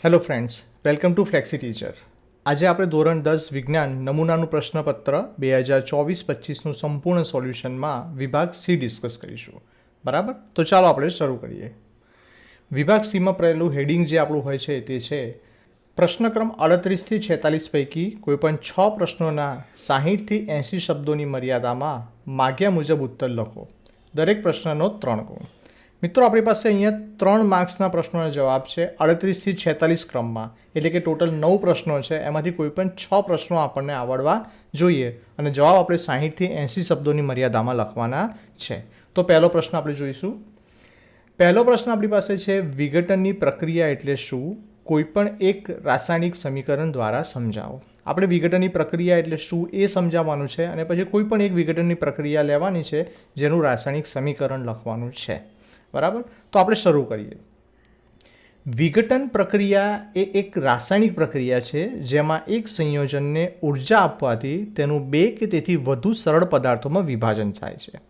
Hello friends, welcome to flexi teacher. આજે આપણે ધોરણ 10 વિજ્ઞાન નમૂનાનું પ્રશ્નપત્ર 2024-25નું સંપૂર્ણ સોલ્યુશનમાં વિભાગ સી ડિસ્કસ કરીશું. બરાબર, તો ચાલો આપણે શરૂ કરીએ. વિભાગ સીમાં પહેલું હેડિંગ જે આપણું હોય છે તે છે પ્રશ્નક્રમ 38થી 46 પૈકી કોઈપણ 6 પ્રશ્નોના 60થી 80 શબ્દોની મર્યાદામાં માગ્યા મુજબ ઉત્તર લખો. દરેક પ્રશ્નનો 3 ગુણ. મિત્રો, આપણી પાસે અહીંયા 3 માર્ક્સના પ્રશ્નોના જવાબ છે 38થી 46 ક્રમમાં, એટલે કે ટોટલ 9 પ્રશ્નો છે. એમાંથી કોઈ પણ 6 પ્રશ્નો આપણને આવડવા જોઈએ અને જવાબ આપણે 60થી 80 શબ્દોની મર્યાદામાં લખવાના છે. તો પહેલો પ્રશ્ન આપણે જોઈશું. પહેલો પ્રશ્ન આપણી પાસે છે વિઘટનની પ્રક્રિયા એટલે શું? કોઈપણ એક રાસાયણિક સમીકરણ દ્વારા સમજાવો. આપણે વિઘટનની પ્રક્રિયા એટલે શું એ સમજાવવાનું છે અને પછી કોઈ પણ એક વિઘટનની પ્રક્રિયા લેવાની છે જેનું રાસાયણિક સમીકરણ લખવાનું છે. બરાબર, તો આપણે શરૂ કરીએ. વિઘટન પ્રક્રિયા એ એક રાસાયણિક પ્રક્રિયા છે જેમાં એક સંયોજનને ઉર્જા આપવાથી તેનું 2 કે તેથી વધુ સરળ પદાર્થોમાં વિભાજન થાય છે.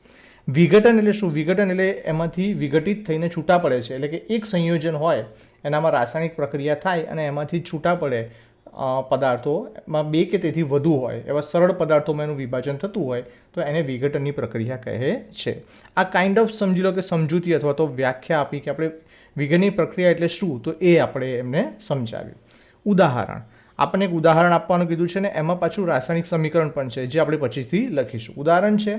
વિઘટન એટલે શું? વિઘટન એટલે એમાંથી વિઘટિત થઈને છૂટા પડે છે. એટલે કે એક સંયોજન હોય એનામાં રાસાયણિક પ્રક્રિયા થાય અને એમાંથી છૂટા પડે પદાર્થોમાં 2 કે તેથી વધુ હોય એવા સરળ પદાર્થોમાં એનું વિભાજન થતું હોય તો એને વિઘટનની પ્રક્રિયા કહે છે. આ કાઇન્ડ ઓફ સમજી લો કે સમજૂતી અથવા તો વ્યાખ્યા આપી કે આપણે વિઘટનની પ્રક્રિયા એટલે શું, તો એ આપણે એમને સમજાવ્યું. ઉદાહરણ, આપણને એક ઉદાહરણ આપવાનું કીધું છે ને એમાં પાછું રાસાયણિક સમીકરણ પણ છે જે આપણે પછીથી લખીશું. ઉદાહરણ છે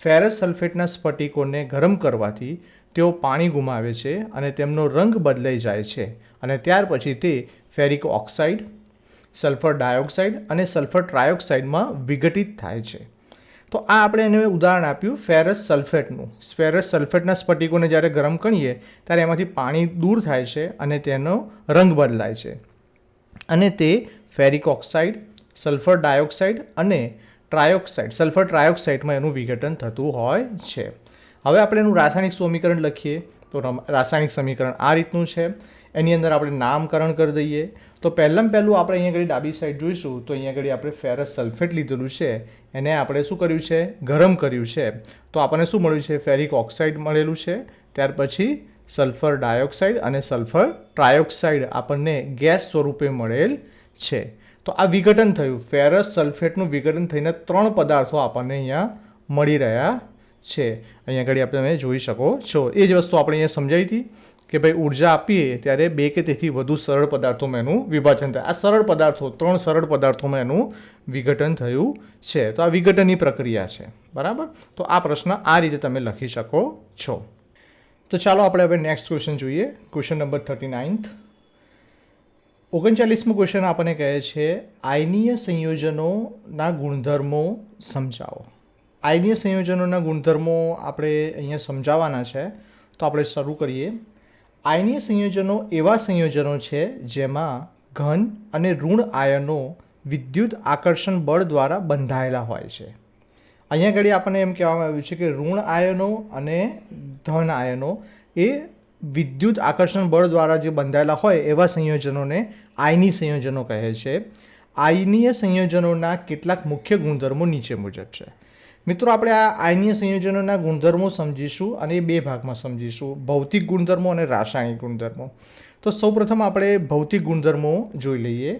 ફેરસ સલ્ફેટના સ્ફટિકોને ગરમ કરવાથી તેઓ પાણી ગુમાવે છે અને તેમનો રંગ બદલાઈ જાય છે અને ત્યાર પછી તે ફેરિક ઓક્સાઇડ, સલ્ફર ડાયોક્સાઇડ અને સલ્ફર ટ્રાયોક્સાઇડમાં વિઘટિત થાય છે. તો આ આપણે એને ઉદાહરણ આપ્યું ફેરસ સલ્ફેટનું. ફેરસ સલ્ફેટના સ્ફટિકોને જ્યારે ગરમ કરીએ ત્યારે એમાંથી પાણી દૂર થાય છે અને તેનો રંગ બદલાય છે અને તે ફેરિક ઓક્સાઇડ, સલ્ફર ડાયોક્સાઇડ અને સલ્ફર ટ્રાયોક્સાઇડમાં એનું વિઘટન થતું હોય છે. હવે આપણે એનું રાસાયણિક સમીકરણ લખીએ તો રાસાયણિક સમીકરણ આ રીતનું છે. એની અંદર આપણે નામકરણ કરી દઈએ. તો પહેલું આપણે અહીંયા આગળ ડાબી સાઈડ જોઈશું તો અહીંયા આગળ આપણે ફેરસ સલ્ફેટ લીધેલું છે એને આપણે શું કર્યું છે? ગરમ કર્યું છે. તો આપણને શું મળ્યું છે? ફેરિક ઓક્સાઇડ મળેલું છે. ત્યાર પછી સલ્ફર ડાયોક્સાઇડ અને સલ્ફર ટ્રાયોક્સાઇડ આપણને ગેસ સ્વરૂપે મળેલ છે. તો આ વિઘટન થયું. ફેરસ સલ્ફેટનું વિઘટન થઈને 3 પદાર્થો આપણને અહીંયા મળી રહ્યા છે. અહીંયા આગળ તમે જોઈ શકો છો. એ જ વસ્તુ આપણે અહીંયા સમજાવી હતી કે ભાઈ ઉર્જા આપીએ ત્યારે 2 કે તેથી વધુ સરળ પદાર્થોમાં એનું વિભાજન થાય. આ સરળ પદાર્થો 3 સરળ પદાર્થોમાં એનું વિઘટન થયું છે. તો આ વિઘટનની પ્રક્રિયા છે. બરાબર, તો આ પ્રશ્ન આ રીતે તમે લખી શકો છો. તો ચાલો આપણે હવે નેક્સ્ટ ક્વેશ્ચન જોઈએ. Question number 39. 39મો ક્વેશ્ચન આપણને કહે છે આયનીય સંયોજનોના ગુણધર્મો સમજાવો. આયનીય સંયોજનોના ગુણધર્મો આપણે અહીંયા સમજાવવાના છે. તો આપણે શરૂ કરીએ. આયનીય સંયોજનો એવા સંયોજનો છે જેમાં ઘન અને ઋણ આયનો વિદ્યુત આકર્ષણ બળ દ્વારા બંધાયેલા હોય છે. અહીંયા આગળ આપણને એમ કહેવામાં આવ્યું છે કે ઋણ આયનો અને ધન આયનો એ વિદ્યુત આકર્ષણ બળ દ્વારા જે બંધાયેલા હોય એવા સંયોજનોને આયની સંયોજનો કહે છે. આયનીય સંયોજનોના કેટલાક મુખ્ય ગુણધર્મો નીચે મુજબ છે. મિત્રો, આપણે આ આયનીય સંયોજનોના ગુણધર્મો સમજીશું અને એ 2 ભાગમાં સમજીશું, ભૌતિક ગુણધર્મો અને રાસાયણિક ગુણધર્મો. તો સૌપ્રથમ આપણે ભૌતિક ગુણધર્મો જોઈ લઈએ.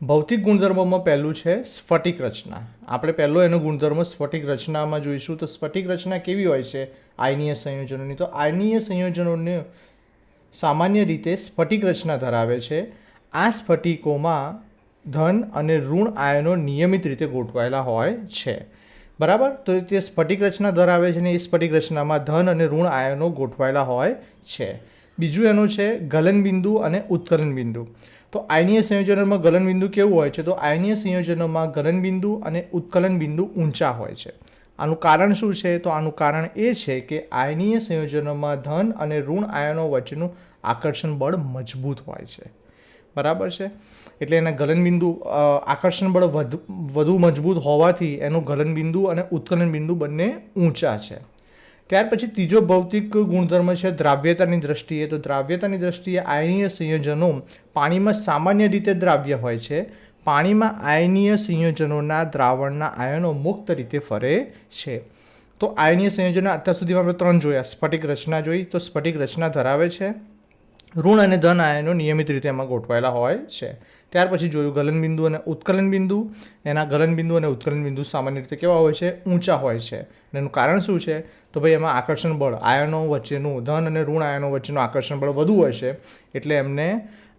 ભૌતિક ગુણધર્મોમાં પહેલું છે સ્ફટિક રચના. આપણે પહેલો એનો ગુણધર્મ સ્ફટિક રચનામાં જોઈશું. તો સ્ફટિક રચના કેવી હોય છે આયનીય સંયોજનોની? તો આયનીય સંયોજનોને સામાન્ય રીતે સ્ફટિક રચના ધરાવે છે. આ સ્ફટિકોમાં ધન અને ઋણ આયનો નિયમિત રીતે ગોઠવાયેલા હોય છે. બરાબર, તો તે સ્ફટિક રચના ધરાવે છે ને એ સ્ફટિક રચનામાં ધન અને ઋણ આયનો ગોઠવાયેલા હોય છે. બીજું એનું છે ગલનબિંદુ અને ઉત્કલન બિંદુ. તો આયનીય સંયોજનોમાં ગલનબિંદુ કેવું હોય છે? તો આયનીય સંયોજનોમાં ગલનબિંદુ અને ઉત્કલન બિંદુ ઊંચા હોય છે. આનું કારણ શું છે? તો આનું કારણ એ છે કે આયનીય સંયોજનોમાં ધન અને ઋણ આયનો વચ્ચેનું આકર્ષણ બળ મજબૂત હોય છે. બરાબર છે, એટલે એના ગલનબિંદુ આકર્ષણ બળ વધુ મજબૂત હોવાથી એનું ગલનબિંદુ અને ઉત્કલન બિંદુ બંને ઊંચા છે. ત્યાર પછી ત્રીજો ભૌતિક ગુણધર્મ છે દ્રાવ્યતાની દ્રષ્ટિએ. તો દ્રાવ્યતાની દ્રષ્ટિએ આયનીય સંયોજનો પાણીમાં સામાન્ય રીતે દ્રાવ્ય હોય છે. પાણીમાં આયનીય સંયોજનોના દ્રાવણના આયનો મુક્ત રીતે ફરે છે. તો આયનીય સંયોજનો અત્યાર સુધીમાં આપણે 3 જોયા. સ્ફટિક રચના જોઈ, તો સ્ફટિક રચના ધરાવે છે. ઋણ અને ધન આયનો નિયમિત રીતે એમાં ગોઠવાયેલા હોય છે. ત્યાર પછી જોયું ગલનબિંદુ અને ઉત્કલન બિંદુ. એના ગલનબિંદુ અને ઉત્કલન બિંદુ સામાન્ય રીતે કેવા હોય છે? ઊંચા હોય છે. અને એનું કારણ શું છે? તો ભાઈ એમાં આકર્ષણ બળ આયનો વચ્ચેનું, ધન અને ઋણ આયનો વચ્ચેનું આકર્ષણ બળ વધુ હોય છે, એટલે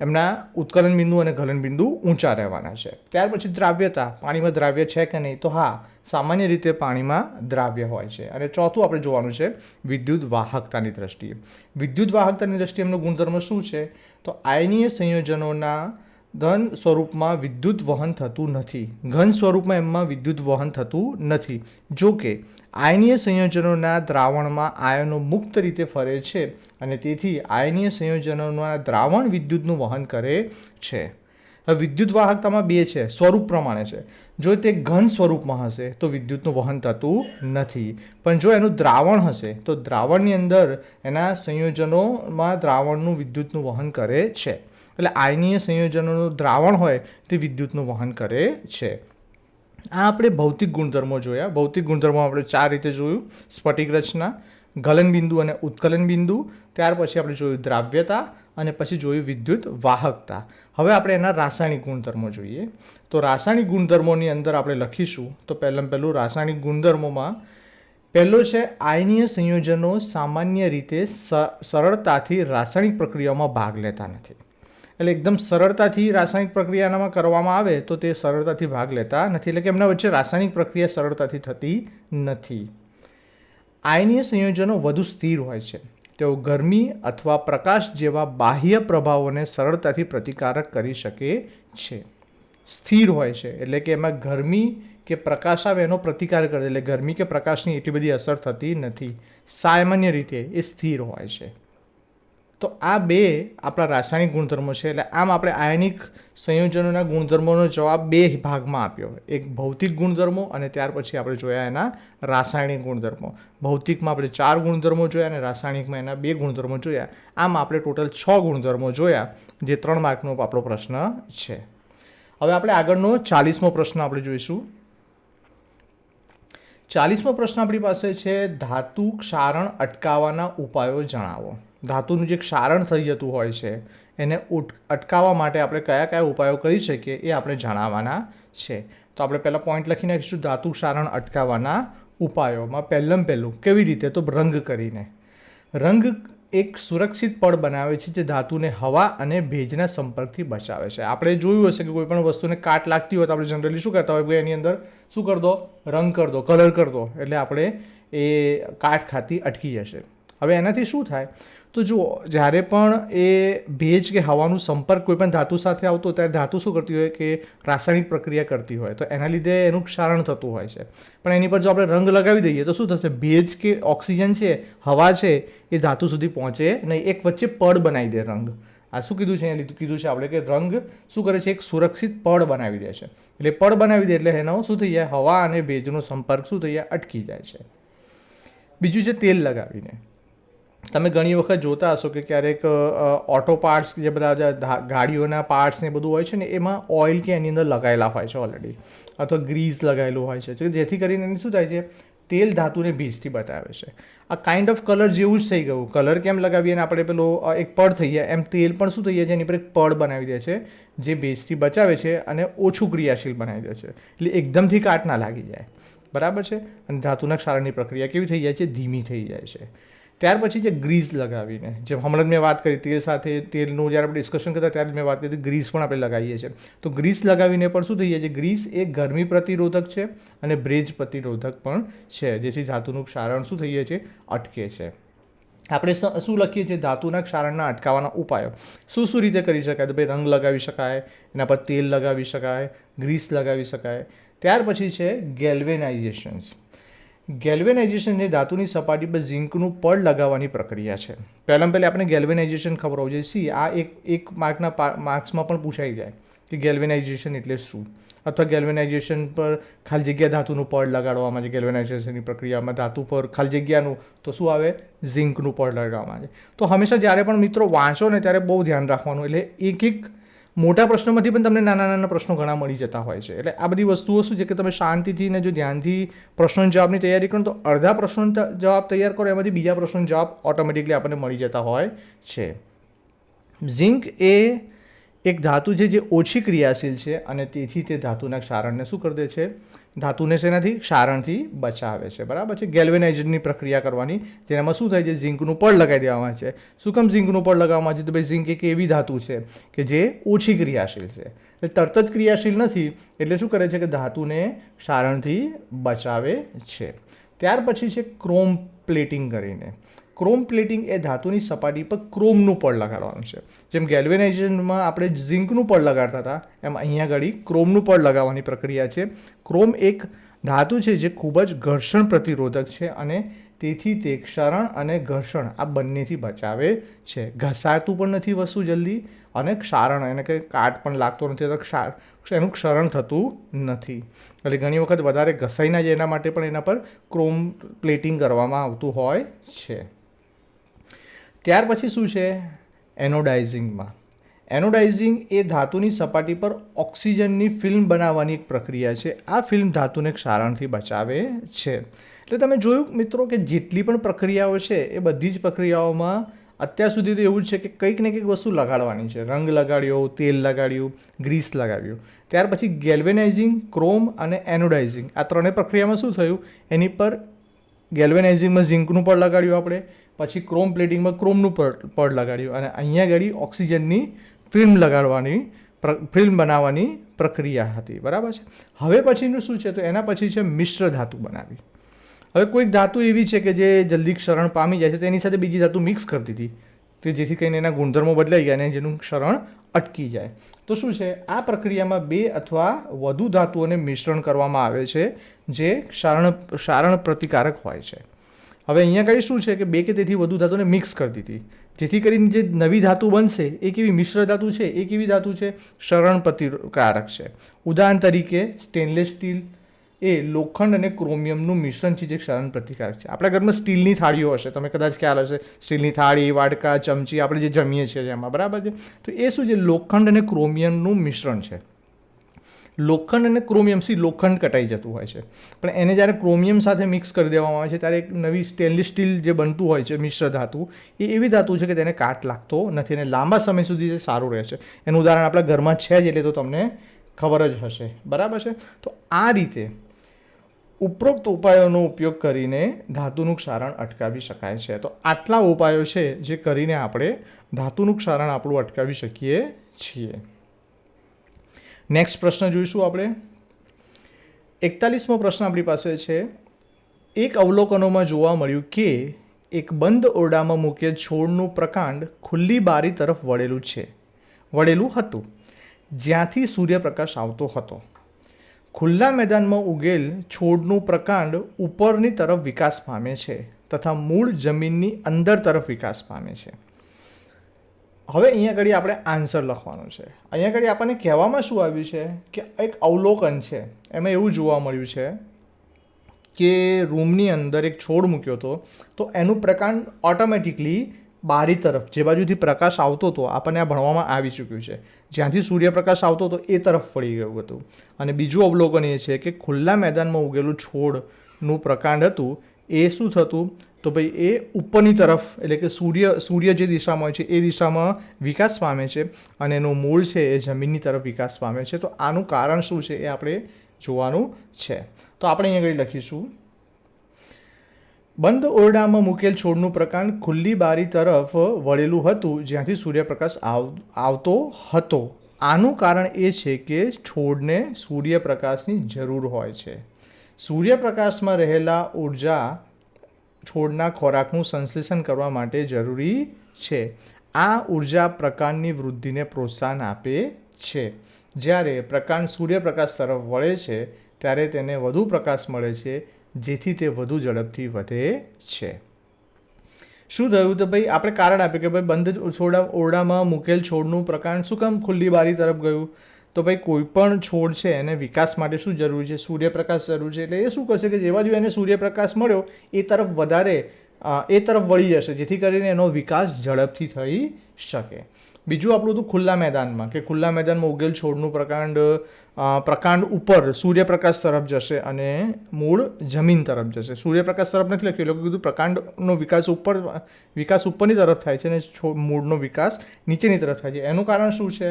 એમના ઉત્કલન બિંદુ અને ગલન બિંદુ ઊંચા રહેવાના છે. ત્યાર પછી દ્રાવ્યતા, પાણીમાં દ્રાવ્ય છે કે નહીં? તો હા, સામાન્ય રીતે પાણીમાં દ્રાવ્ય હોય છે. અને ચોથું આપણે જોવાનું છે વિદ્યુત વાહકતાની દ્રષ્ટિએ. વિદ્યુત વાહકતાની દ્રષ્ટિએ એમનો ગુણધર્મ શું છે? તો આયનીય સંયોજનોના ધન સ્વરૂપમાં વિદ્યુત વહન થતું નથી, ઘન સ્વરૂપમાં એમાં વિદ્યુત વહન થતું નથી. જો કે આયનીય સંયોજનોના દ્રાવણમાં આયનો મુક્ત રીતે ફરે છે અને તેથી આયનીય સંયોજનોના દ્રાવણ વિદ્યુતનું વહન કરે છે. હવે વિદ્યુત વાહકતામાં બે છે, સ્વરૂપ પ્રમાણે છે. જો તે ઘન સ્વરૂપમાં હશે તો વિદ્યુતનું વહન થતું નથી, પણ જો એનું દ્રાવણ હશે તો દ્રાવણની અંદર એના સંયોજનોમાં દ્રાવણનું વિદ્યુતનું વહન કરે છે. એટલે આયનીય સંયોજનોનું દ્રાવણ હોય તે વિદ્યુતનું વહન કરે છે. આ આપણે ભૌતિક ગુણધર્મો જોયા. ભૌતિક ગુણધર્મો આપણે 4 રીતે જોયું: સ્ફટિક રચના, ગલન બિંદુ અને ઉત્કલન બિંદુ, ત્યાર પછી આપણે જોયું દ્રાવ્યતા, અને પછી જોયું વિદ્યુત વાહકતા. હવે આપણે એના રાસાયણિક ગુણધર્મો જોઈએ. તો રાસાયણિક ગુણધર્મોની અંદર આપણે લખીશું તો પહેલું રાસાયણિક ગુણધર્મોમાં પહેલો છે આયનીય સંયોજનો સામાન્ય રીતે સરળતાથી રાસાયણિક પ્રક્રિયામાં ભાગ લેતા નથી. એટલે એકદમ સરળતાથી રાસાયણિક પ્રક્રિયામાં કરવામાં આવે તો તે સરળતાથી ભાગ લેતા નથી, એટલે કે એમના વચ્ચે રાસાયણિક પ્રક્રિયા સરળતાથી થતી નથી. આયનીય સંયોજનો વધુ સ્થિર હોય છે. તેઓ ગરમી અથવા પ્રકાશ જેવા બાહ્ય પ્રભાવોને સરળતાથી પ્રતિકારક કરી શકે છે. સ્થિર હોય છે એટલે કે એમાં ગરમી કે પ્રકાશ આવે એનો પ્રતિકાર કરે, એટલે ગરમી કે પ્રકાશની એટલી બધી અસર થતી નથી. સામાન્ય રીતે એ સ્થિર હોય છે. તો આ બે આપણા રાસાયણિક ગુણધર્મો છે. એટલે આમ આપણે આયનિક સંયોજનોના ગુણધર્મોનો જવાબ બે ભાગમાં આપ્યો: એક ભૌતિક ગુણધર્મો અને ત્યાર પછી આપણે જોયા એના રાસાયણિક ગુણધર્મો. ભૌતિકમાં આપણે 4 ગુણધર્મો જોયા અને રાસાયણિકમાં એના 2 ગુણધર્મો જોયા. આમ આપણે ટોટલ 6 ગુણધર્મો જોયા, જે 3 માર્કનો આપણો પ્રશ્ન છે. હવે આપણે આગળનો 40મો પ્રશ્ન આપણે જોઈશું. 40મો પ્રશ્ન આપણી પાસે છે ધાતુ ક્ષારણ અટકાવવાના ઉપાયો જણાવો. ધાતુનું જે ક્ષારણ થઈ જતું હોય છે એને અટકાવવા માટે આપણે કયા કયા ઉપાયો કરી શકીએ એ આપણે જણાવવાના છે. તો આપણે પહેલાં પોઈન્ટ લખી નાખીશું ધાતુ ક્ષારણ અટકાવવાના ઉપાયોમાં. પહેલું કેવી રીતે? તો રંગ કરીને. રંગ એક સુરક્ષિત પડ બનાવે છે જે ધાતુને હવા અને ભેજના સંપર્કથી બચાવે છે. આપણે જોયું હશે કે કોઈ પણ વસ્તુને કાટ લાગતી હોય તો આપણે જનરલી શું કરતા હોય? એની અંદર શું કરી દો? રંગ કરી દો, કલર કરી દો, એટલે આપણે એ કાટ ખાતી અટકી જશે. હવે એનાથી શું થાય? તો જુઓ, જ્યારે પણ એ ભેજ કે હવાનો સંપર્ક કોઈ પણ ધાતુ સાથે આવતો હોય ત્યારે ધાતુ શું કરતી હોય કે રાસાયણિક પ્રક્રિયા કરતી હોય, તો એના લીધે એનું ક્ષારણ થતું હોય છે. પણ એની પર જો આપણે રંગ લગાવી દઈએ તો શું થશે? ભેજ કે ઓક્સિજન છે, હવા છે, એ ધાતુ સુધી પહોંચે નહીં, એક વચ્ચે પડ બનાવી દે રંગ. આ શું કીધું છે? અહીંયા કીધું છે આપણે કે રંગ શું કરે છે? એક સુરક્ષિત પડ બનાવી દે છે. એટલે પડ બનાવી દે એટલે એનો શું થઈ જાય? હવા અને ભેજનો સંપર્ક શું થઈ જાય? અટકી જાય છે. બીજું છે તેલ લગાવીને. તમે ઘણી વખત જોતા હશો કે ક્યારેક ઓટો પાર્ટ્સ, જે બધા ગાડીઓના પાર્ટ્સ ને બધું હોય છે ને, એમાં ઓઇલ કે એની અંદર લગાવેલા હોય છે ઓલરેડી, અથવા ગ્રીસ લગાવેલું હોય છે, જેથી કરીને એને શું થાય છે? તેલ ધાતુને ભેજથી બચાવે છે. આ કાઇન્ડ ઓફ કલર જેવું જ થઈ ગયું. કલર કેમ લગાવીએ ને આપણે પેલો એક પડ થઈ જાય, એમ તેલ પણ શું થઈ જાય છે? એની પર એક પડ બનાવી દે છે જે ભેજથી બચાવે છે અને ઓછું ક્રિયાશીલ બનાવી દે છે, એટલે એકદમથી કાટ ના લાગી જાય. બરાબર છે? અને ધાતુના ક્ષારણની પ્રક્રિયા કેવી થઈ જાય છે? ધીમી થઈ જાય છે. ત્યાર પછી જે ગ્રીસ લગાવીને, જેમ હમણાં મેં વાત કરી તેલ સાથે, તેલનું જ્યારે આપણે ડિસ્કશન કરતા ત્યારે મેં વાત કરી ગ્રીસ પણ આપણે લગાવીએ છીએ. તો ગ્રીસ લગાવીને પણ શું થઈ જાય છે? ગ્રીસ એ ગરમી પ્રતિરોધક છે અને ભેજ પ્રતિરોધક પણ છે, જેથી ધાતુનું ક્ષારણ શું થઈ જાય છે? અટકે છે. આપણે શું લખીએ છીએ? ધાતુના ક્ષારણના અટકાવવાના ઉપાયો શું રીતે કરી શકાય? તો ભાઈ રંગ લગાવી શકાય, એના પર તેલ લગાવી શકાય, ગ્રીસ લગાવી શકાય. ત્યાર પછી છે ગેલ્વેનાઇઝેશન્સ. ગેલ્વેનાઇઝેશન એ ધાતુની સપાટી પર ઝીંકનું પડ લગાવવાની પ્રક્રિયા છે. પહેલાં આપણે ગેલ્વેનાઇઝેશન ખબર હોવી જોઈએ. સી આ એક માર્ક્સમાં પણ પૂછાઈ જાય કે ગેલ્વેનાઇઝેશન એટલે શું, અથવા ગેલ્વેનાઇઝેશન પર ખાલી જગ્યા ધાતુનું પડ લગાડવામાં આવે. ગેલ્વેનાઇઝેશનની પ્રક્રિયામાં ધાતુ પર ખાલી જગ્યાનું તો શું આવે? ઝીંકનું પડ લગાડવામાં આવે. તો હંમેશા જ્યારે પણ મિત્રો વાંચો ને ત્યારે બહુ ધ્યાન રાખવાનું. એટલે એક મોટા પ્રશ્નોમાંથી પણ તમને નાના પ્રશ્નો ઘણા મળી જતા હોય છે. એટલે આ બધી વસ્તુઓ શું છે કે તમે શાંતિથી ને જો ધ્યાનથી પ્રશ્નોના જવાબની તૈયારી કરો તો અડધા પ્રશ્નોનો જવાબ તૈયાર કરો, એમાંથી બીજા પ્રશ્નોનો જવાબ ઓટોમેટિકલી આપણને મળી જતા હોય છે. ઝિંક એ એક ધાતુ છે જે ઓછી ક્રિયાશીલ છે અને તેથી તે ધાતુના ક્ષારણને શું કરી દે છે, ધાતુને શેનાથી, ક્ષારણથી બચાવે છે. બરાબર છે. ગેલ્વેનાઇઝેશનની પ્રક્રિયા કરવાની, જેનામાં શું થાય છે, ઝિંકનું પડ લગાવી દેવામાં આવે છે. શું કામ ઝિંકનું પડ લગાવવામાં આવે છે? તો ભાઈ ઝિંક એક એવી ધાતુ છે કે જે ઓછી ક્રિયાશીલ છે, એટલે તરત જ ક્રિયાશીલ નથી, એટલે શું કરે છે કે ધાતુને ક્ષારણથી બચાવે છે. ત્યાર પછી છે ક્રોમ પ્લેટિંગ કરીને. ક્રોમ પ્લેટિંગ એ ધાતુની સપાટી પર ક્રોમનું પડ લગાડવાનું છે. જેમ ગેલ્વેનાઇઝેશનમાં આપણે ઝિંકનું પડ લગાડતા હતા, એમ અહીંયા આગળ ક્રોમનું પડ લગાવવાની પ્રક્રિયા છે. ક્રોમ એક ધાતુ છે જે ખૂબ જ ઘર્ષણ પ્રતિરોધક છે અને તેથી તે ક્ષરણ અને ઘર્ષણ આ બંનેથી બચાવે છે. ઘસાતું પણ નથી વસ્તુ જલ્દી, અને ક્ષારણ એને કંઈ કાટ પણ લાગતો નથી, તો એનું ક્ષરણ થતું નથી. એટલે ઘણી વખત વધારે ઘસાઈ ના જાય એના માટે પણ એના પર ક્રોમ પ્લેટિંગ કરવામાં આવતું હોય છે. ત્યાર પછી શું છે, એનોડાઇઝિંગમાં. એનોડાઇઝિંગ એ ધાતુની સપાટી પર ઓક્સિજનની ફિલ્મ બનાવવાની એક પ્રક્રિયા છે. આ ફિલ્મ ધાતુને ક્ષારણથી બચાવે છે. એટલે તમે જોયું મિત્રો કે જેટલી પણ પ્રક્રિયાઓ છે એ બધી જ પ્રક્રિયાઓમાં અત્યાર સુધી તો એવું જ છે કે કંઈક ને કંઈક વસ્તુ લગાડવાની છે. રંગ લગાડ્યો, તેલ લગાડ્યું, ગ્રીસ લગાવ્યું. ત્યાર પછી ગેલ્વેનાઇઝિંગ, ક્રોમ અને એનોડાઇઝિંગ, આ ત્રણેય પ્રક્રિયામાં શું થયું, એની પર ગેલ્વેનાઇઝિંગમાં ઝિંકનું પડ લગાડ્યું આપણે, પછી ક્રોમ પ્લેટિંગમાં ક્રોમનું પડ લગાડ્યું, અને અહીંયા આગળ ઓક્સિજનની ફિલ્મ બનાવવાની પ્રક્રિયા હતી. બરાબર છે. હવે પછીનું શું છે, તો એના પછી છે મિશ્ર ધાતુ બનાવી. હવે કોઈક ધાતુ એવી છે કે જે જલ્દી ક્ષરણ પામી જાય છે, તો એની સાથે બીજી ધાતુ મિક્સ કરી દીધી, તો જેથી કરીને એના ગુણધર્મો બદલાઈ ગયા અને જેનું ક્ષરણ અટકી જાય. તો શું છે, આ પ્રક્રિયામાં 2 અથવા વધુ ધાતુઓને મિશ્રણ કરવામાં આવે છે જે ક્ષારણ પ્રતિકારક હોય છે. હવે અહીંયા કઈ શું છે કે 2 કે તેથી વધુ ધાતુને મિક્સ કરી દીધી, જેથી કરીને જે નવી ધાતુ બનશે એ કેવી મિશ્ર ધાતુ છે, એ કેવી ધાતુ છે, ક્ષરણ પ્રતિકારક છે. ઉદાહરણ તરીકે સ્ટેનલેસ સ્ટીલ એ લોખંડ અને ક્રોમિયમનું મિશ્રણ છે જે ક્ષરણ પ્રતિકારક છે. આપણા ઘરમાં સ્ટીલની થાળીઓ હશે, તમે કદાચ ખ્યાલ હશે, સ્ટીલની થાળી, વાડકા, ચમચી, આપણે જે જમીએ છીએ એમાં. બરાબર છે. તો એ શું છે, લોખંડ અને ક્રોમિયમનું મિશ્રણ છે. લોખંડ અને ક્રોમિયમ, લોખંડ કટાઈ જતું હોય છે, પણ એને જ્યારે ક્રોમિયમ સાથે મિક્સ કરી દેવામાં આવે છે ત્યારે એક નવી સ્ટેનલેસ સ્ટીલ જે બનતું હોય છે, મિશ્ર ધાતુ, એ એવી ધાતુ છે કે તેને કાટ લાગતો નથી અને લાંબા સમય સુધી તે સારું રહે છે. એનું ઉદાહરણ આપણા ઘરમાં છે જ, એટલે તો તમને ખબર જ હશે. બરાબર છે. તો આ રીતે ઉપરોક્ત ઉપાયોનો ઉપયોગ કરીને ધાતુનું ક્ષારણ અટકાવી શકાય છે. તો આટલા ઉપાયો છે જે કરીને આપણે ધાતુનું ક્ષારણ આપણું અટકાવી શકીએ છીએ. નેક્સ્ટ પ્રશ્ન જોઈશું આપણે. 41મો પ્રશ્ન આપણી પાસે છે. એક અવલોકનોમાં જોવા મળ્યું કે એક બંધ ઓરડામાં મૂકેલ છોડનું પ્રકાંડ ખુલ્લી બારી તરફ વળેલું હતું, જ્યાંથી સૂર્યપ્રકાશ આવતો હતો. ખુલ્લા મેદાનમાં ઉગેલ છોડનું પ્રકાંડ ઉપરની તરફ વિકાસ પામે છે તથા મૂળ જમીનની અંદર તરફ વિકાસ પામે છે. હવે અહીંયા આગળ આપણે આન્સર લખવાનો છે. અહીંયા આગળ આપણને કહેવામાં શું આવ્યું છે કે એક અવલોકન છે, એમાં એવું જોવા મળ્યું છે કે રૂમની અંદર એક છોડ મૂક્યો હતો, તો એનું પ્રકાંડ ઓટોમેટિકલી બારી તરફ, જે બાજુથી પ્રકાશ આવતો હતો, આપણને આ ભણવામાં આવી ચૂક્યું છે, જ્યાંથી સૂર્યપ્રકાશ આવતો હતો એ તરફ વળી ગયું હતું. અને બીજું અવલોકન એ છે કે ખુલ્લા મેદાનમાં ઉગેલું છોડનું પ્રકાંડ હતું એ શું થતું, તો ભાઈ એ ઉપરની તરફ, એટલે કે સૂર્ય જે દિશામાં હોય છે એ દિશામાં વિકાસ પામે છે અને એનું મૂળ છે એ જમીનની તરફ વિકાસ પામે છે. તો આનું કારણ શું છે એ આપણે જોવાનું છે. તો આપણે અહીંયા આગળ લખીશું, બંધ ઓરડામાં મૂકેલ છોડનું પ્રકાંડ ખુલ્લી બારી તરફ વળેલું હતું, જ્યાંથી સૂર્યપ્રકાશ આવતો હતો. આનું કારણ એ છે કે છોડને સૂર્યપ્રકાશની જરૂર હોય છે. સૂર્યપ્રકાશમાં રહેલા ઉર્જા છોડના ખોરાકનું સંશ્લેષણ કરવા માટે જરૂરી છે. આ ઉર્જા પ્રકાંડની વૃદ્ધિને પ્રોત્સાહન આપે છે. જ્યારે પ્રકાંડ સૂર્યપ્રકાશ તરફ વળે છે ત્યારે તેને વધુ પ્રકાશ મળે છે, જેથી તે વધુ ઝડપથી વધે છે. શું થયું, તો ભાઈ આપણે કારણ આપ્યું કે ભાઈ બંધ ઓરડામાં મૂકેલ છોડનું પ્રકાંડ શું કામ ખુલ્લી બારી તરફ ગયું, તો ભાઈ કોઈ પણ છોડ છે એને વિકાસ માટે શું જરૂરી છે, સૂર્યપ્રકાશ જરૂર છે. એટલે એ શું કરશે કે જેવા જો એને સૂર્યપ્રકાશ મળ્યો એ તરફ વળી જશે, જેથી કરીને એનો વિકાસ ઝડપથી થઈ શકે. બીજું આપણું હતું ખુલ્લા મેદાનમાં, કે ખુલ્લા મેદાનમાં ઉગેલ છોડનું પ્રકાંડ ઉપર સૂર્યપ્રકાશ તરફ જશે અને મૂળ જમીન તરફ જશે. સૂર્યપ્રકાશ તરફ નથી લખ્યું, એ લોકો કીધું પ્રકાંડનો વિકાસ ઉપરની તરફ થાય છે અને મૂળનો વિકાસ નીચેની તરફ થાય છે. એનું કારણ શું છે?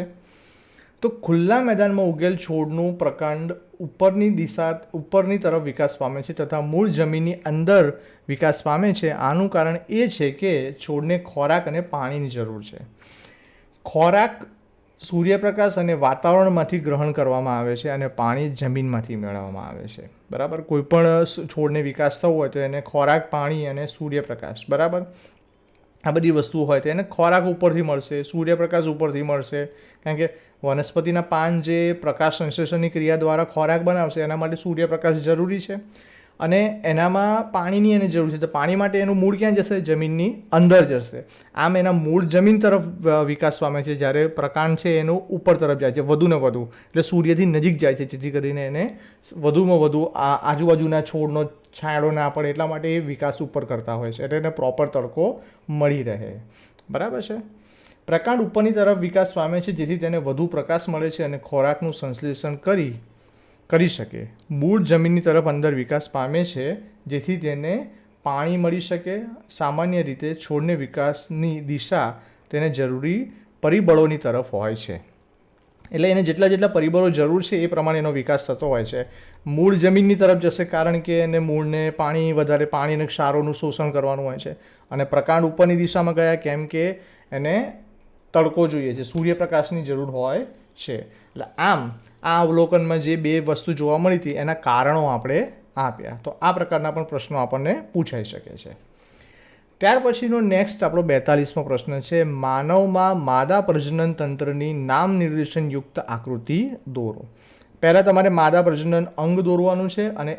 તો ખુલ્લા મેદાનમાં ઉગેલ છોડનું પ્રકાંડ ઉપરની તરફ વિકાસ પામે છે તથા મૂળ જમીનની અંદર વિકાસ પામે છે. આનું કારણ એ છે કે છોડને ખોરાક અને પાણીની જરૂર છે. ખોરાક સૂર્યપ્રકાશ અને વાતાવરણમાંથી ગ્રહણ કરવામાં આવે છે અને પાણી જમીનમાંથી મેળવવામાં આવે છે. બરાબર. કોઈ પણ છોડને વિકાસ થવો હોય તો એને ખોરાક, પાણી અને સૂર્યપ્રકાશ, બરાબર, આ બધી વસ્તુઓ હોય તો એને ખોરાક ઉપરથી મળશે, સૂર્યપ્રકાશ ઉપરથી મળશે. કારણ કે વનસ્પતિના પાન જે પ્રકાશ સંશ્લેષણની ક્રિયા દ્વારા ખોરાક બનાવશે એના માટે સૂર્યપ્રકાશ જરૂરી છે અને એનામાં પાણીની એને જરૂર છે. તો પાણી માટે એનું મૂળ ક્યાં જશે? જમીનની અંદર જશે. આમ એના મૂળ જમીન તરફ વિકાસ પામે છે, જ્યારે પ્રકાંડ છે એનું ઉપર તરફ જાય છે, વધુ ને વધુ, એટલે સૂર્યથી નજીક જાય છે, જેથી કરીને એને વધુમાં વધુ આજુબાજુના છોડનો છાંયડો ના પડે એટલા માટે એ વિકાસ ઉપર કરતા હોય છે, એટલે એને પ્રોપર તડકો મળી રહે. બરાબર છે. પ્રકાંડ ઉપરની તરફ વિકાસ પામે છે જેથી તેને વધુ પ્રકાશ મળે છે અને ખોરાકનું સંશ્લેષણ કરી શકે. મૂળ જમીનની તરફ અંદર વિકાસ પામે છે જેથી તેને પાણી મળી શકે. સામાન્ય રીતે છોડને વિકાસની દિશા તેને જરૂરી પરિબળોની તરફ હોય છે, એટલે એને જેટલા પરિબળો જરૂર છે એ પ્રમાણે એનો વિકાસ થતો હોય છે. મૂળ જમીનની તરફ જશે કારણ કે એને મૂળને વધારે પાણી અને ક્ષારોનું શોષણ કરવાનું હોય છે. અને પ્રકાંડ ઉપરની દિશામાં ગયા કેમ કે એને તડકો જોઈએ છે, સૂર્યપ્રકાશની જરૂર હોય છે. એટલે આમ આ અવલોકનમાં જે બે વસ્તુ જોવા મળી હતી એના કારણો આપણે આપ્યા. તો આ પ્રકારના પણ પ્રશ્નો આપણને પૂછાઈ શકે છે. ત્યાર પછીનો નેક્સ્ટ આપણો 42મો પ્રશ્ન છે, માનવમાં માદા પ્રજનન તંત્રની નામ નિર્દેશનયુક્ત આકૃતિ દોરો. પહેલાં તમારે માદા પ્રજનન અંગ દોરવાનું છે અને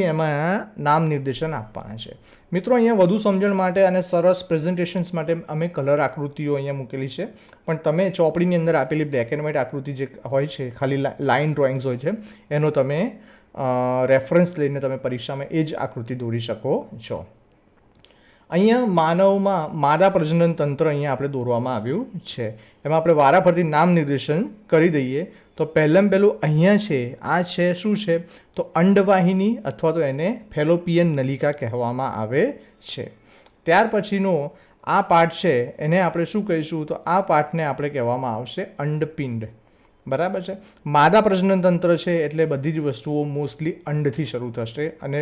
એમાં નામ નિર્દેશન આપવાના છે. મિત્રો, અહીંયા વધુ સમજણ માટે અને સરસ પ્રેઝન્ટેશન્સ માટે અમે કલર આકૃતિઓ અહીંયા મૂકેલી છે, પણ તમે ચોપડીની અંદર આપેલી બ્લેક એન્ડ વ્હાઇટ આકૃતિ જે હોય છે, ખાલી લાઇન ડ્રોઈંગ્સ હોય છે, એનો તમે રેફરન્સ લઈને તમે પરીક્ષામાં એ જ આકૃતિ દોરી શકો છો. અહીંયા માનવમાં માદા પ્રજનન તંત્ર અહીંયા આપણે દોરવામાં આવ્યું છે. એમાં આપણે વારાફરતી નામ નિર્દેશન કરી દઈએ. તો પહેલું અહીંયા છે, આ છે શું છે? તો અંડવાહિની અથવા તો એને ફેલોપિયન નલિકા કહેવામાં આવે છે. ત્યાર પછીનો આ પાર્ટ છે એને આપણે શું કહીશું? તો આ પાર્ટને આપણે કહેવામાં આવશે અંડપિંડ. બરાબર છે. માદા પ્રજનન તંત્ર છે એટલે બધી જ વસ્તુઓ મોસ્ટલી અંડથી શરૂ થશે અને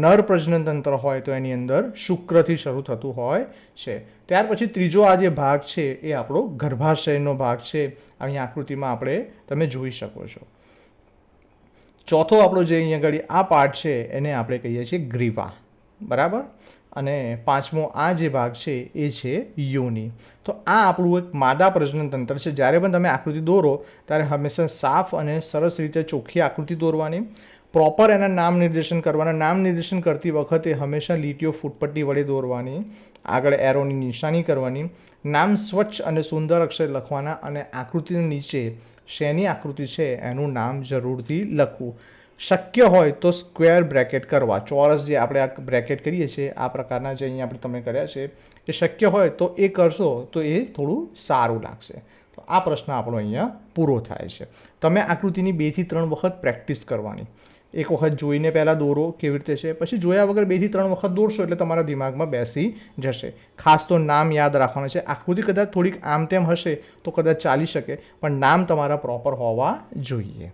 નર પ્રજનન તંત્ર હોય તો એની અંદર શુક્રથી શરૂ થતું હોય છે. ત્યાર પછી ત્રીજો આ જે ભાગ છે એ આપણો ગર્ભાશયનો ભાગ છે. અહીંયા આકૃતિમાં તમે જોઈ શકો છો. ચોથો આપણો જે અહીંયા આગળ આ પાર્ટ છે એને આપણે કહીએ છીએ ગ્રીવા. બરાબર. અને પાંચમો આ જે ભાગ છે એ છે યોની. તો આ આપણું એક માદા પ્રજનન તંત્ર છે. જ્યારે પણ તમે આકૃતિ દોરો ત્યારે હંમેશા સાફ અને સરસ રીતે ચોખ્ખી આકૃતિ દોરવાની, પ્રોપર એના નામ નિર્દેશન કરવાના. નામ નિર્દેશન કરતી વખતે હંમેશા લીટીઓ ફૂટપટ્ટી વડે દોરવાની, આગળ એરોની નિશાની કરવાની, નામ સ્વચ્છ અને સુંદર અક્ષર લખવાના અને આકૃતિની નીચે શેની આકૃતિ છે એનું નામ જરૂરથી લખવું. શક્ય હોય તો સ્ક્વેર બ્રેકેટ કરવા, ચોરસ જે આપણે આ બ્રેકેટ કરીએ છીએ આ પ્રકારના જે અહીંયા તમે કર્યા છે એ શક્ય હોય તો એ કરશો તો એ થોડું સારું લાગશે. તો આ પ્રશ્ન આપણો અહીંયા પૂરો થાય છે. તમે આકૃતિની 2 થી 3 વખત પ્રેક્ટિસ કરવાની. એક વખત જોઈને પહેલાં દોરો કેવી રીતે છે, પછી જોયા વગર 2 થી 3 વખત દોરશો એટલે તમારા દિમાગમાં બેસી જશે. ખાસ તો નામ યાદ રાખવાનું છે. આકૃતિ કદાચ થોડીક આમ તેમ હશે તો કદાચ ચાલી શકે, પણ નામ તમારા પ્રોપર હોવા જોઈએ.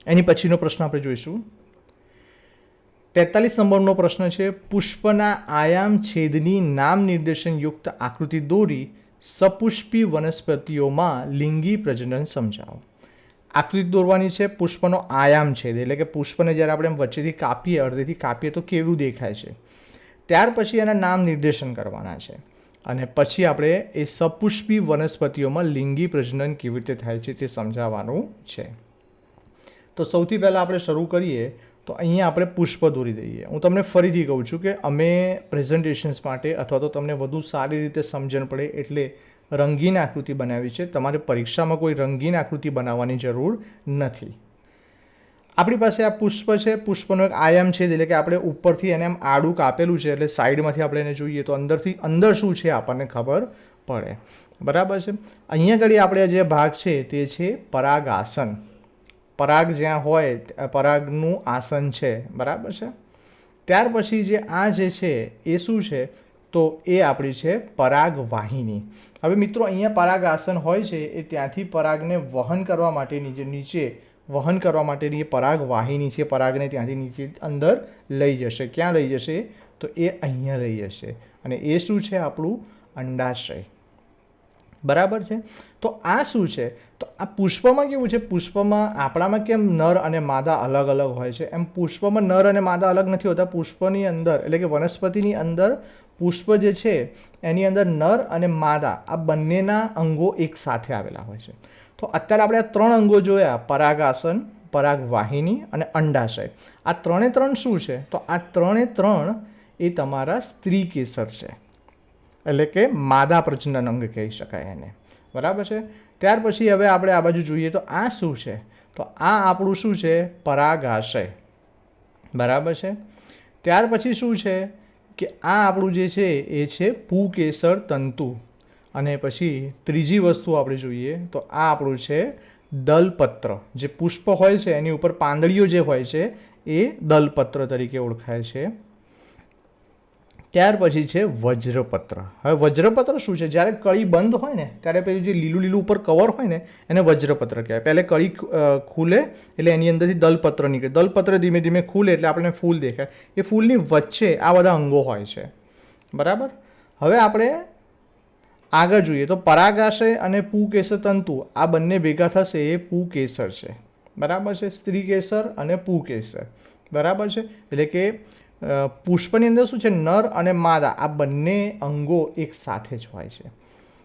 એની પછીનો પ્રશ્ન આપણે જોઈશું. 43 નંબરનો પ્રશ્ન છે, પુષ્પના આયામ છેદની નામ નિર્દેશનયુક્ત આકૃતિ દોરી સપુષ્પી વનસ્પતિઓમાં લિંગી પ્રજનન સમજાવો. આકૃતિ દોરવાની છે. પુષ્પનો આયામ છેદ એટલે કે પુષ્પને જ્યારે આપણે વચ્ચેથી કાપીએ, અડધેથી કાપીએ તો કેવું દેખાય છે. ત્યાર પછી એના નામ નિર્દેશન કરવાના છે અને પછી આપણે એ સપુષ્પી વનસ્પતિઓમાં લિંગી પ્રજનન કેવી રીતે થાય છે તે સમજાવવાનું છે. તો સૌથી પહેલાં આપણે શરૂ કરીએ તો અહીંયા આપણે પુષ્પ દોરી દઈએ. હું તમને ફરીથી કહું છું કે અમે પ્રેઝન્ટેશન્સ માટે અથવા તો તમને વધુ સારી રીતે સમજણ પડે એટલે રંગીન આકૃતિ બનાવી છે. તમારે પરીક્ષામાં કોઈ રંગીન આકૃતિ બનાવવાની જરૂર નથી. આપણી પાસે આ પુષ્પ છે. પુષ્પનો એક આયામ છે એટલે કે આપણે ઉપરથી એને આમ આડું કાપેલું છે એટલે સાઈડમાંથી આપણે એને જોઈએ તો અંદર શું છે આપણને ખબર પડે. બરાબર છે. અહીંયા આગળ આપણે જે ભાગ છે તે છે પરાગાસન. પરાગ જ્યાં હોય પરાગનું આસન છે. બરાબર છે. ત્યાર પછી જે આ જે છે એ શું છે તો એ આપણી છે પરાગવાહિની. હવે મિત્રો અહીંયા પરાગાસન હોય છે એ ત્યાંથી પરાગને વહન કરવા માટેની જે નીચે વહન કરવા માટેની એ પરાગવાહિની છે, પરાગને ત્યાંથી નીચે અંદર લઈ જશે. ક્યાં લઈ જશે તો એ અહીંયા લઈ જશે અને એ શું છે આપણું અંડાશય. બરાબર છે. તો આ શું છે તો આ પુષ્પમાં કેવું છે, પુષ્પમાં આપણામાં કેમ નર અને માદા અલગ અલગ હોય છે એમ પુષ્પમાં નર અને માદા અલગ નથી હોતા. પુષ્પની અંદર એટલે કે વનસ્પતિની અંદર પુષ્પ જે છે એની અંદર નર અને માદા આ બંનેના અંગો એક સાથે આવેલા હોય છે. તો અત્યારે આપણે આ 3 અંગો જોયા, પરાગાસન, પરાગવાહિની અને અંડાશય. આ 3 શું છે તો આ 3 એ તમારા સ્ત્રી કેસર છે, એટલે કે માદા પ્રજનન અંગ કહી શકાય એને. બરાબર છે. ત્યાર પછી હવે આપણે આ બાજુ જોઈએ તો આ શું છે તો આ આપણું શું છે પરાગાશય. બરાબર છે. ત્યાર પછી શું છે કે આ આપણું જે છે એ છે પુકેસર તંતુ. અને પછી ત્રીજી વસ્તુ આપણે જોઈએ તો આ આપણું છે દલપત્ર. જે પુષ્પ હોય છે એની ઉપર પાંદડીઓ જે હોય છે એ દલપત્ર તરીકે ઓળખાય છે. ત્યાર પછી છે વજ્રપત્ર. હવે વજ્રપત્ર શું છે, જ્યારે કળી બંધ હોય ને ત્યારે પેલું જે લીલું લીલું ઉપર કવર હોય ને એને વજ્રપત્ર કહેવાય. પહેલે કળી ખુલે એટલે એની અંદરથી દલપત્ર નીકળે, દલપત્ર ધીમે ધીમે ખુલે એટલે આપણને ફૂલ દેખાય. એ ફૂલની વચ્ચે આ બધા અંગો હોય છે. બરાબર. હવે આપણે આગળ જોઈએ તો પરાગાશય અને પુકેસર તંતુ આ બંને ભેગા થશે એ પુકેસર છે. બરાબર છે. સ્ત્રી કેસર અને પુકેસર. બરાબર છે. એટલે કે પુષ્પની અંદર શું છે નર અને માદા આ બંને અંગો એક સાથે જ હોય છે.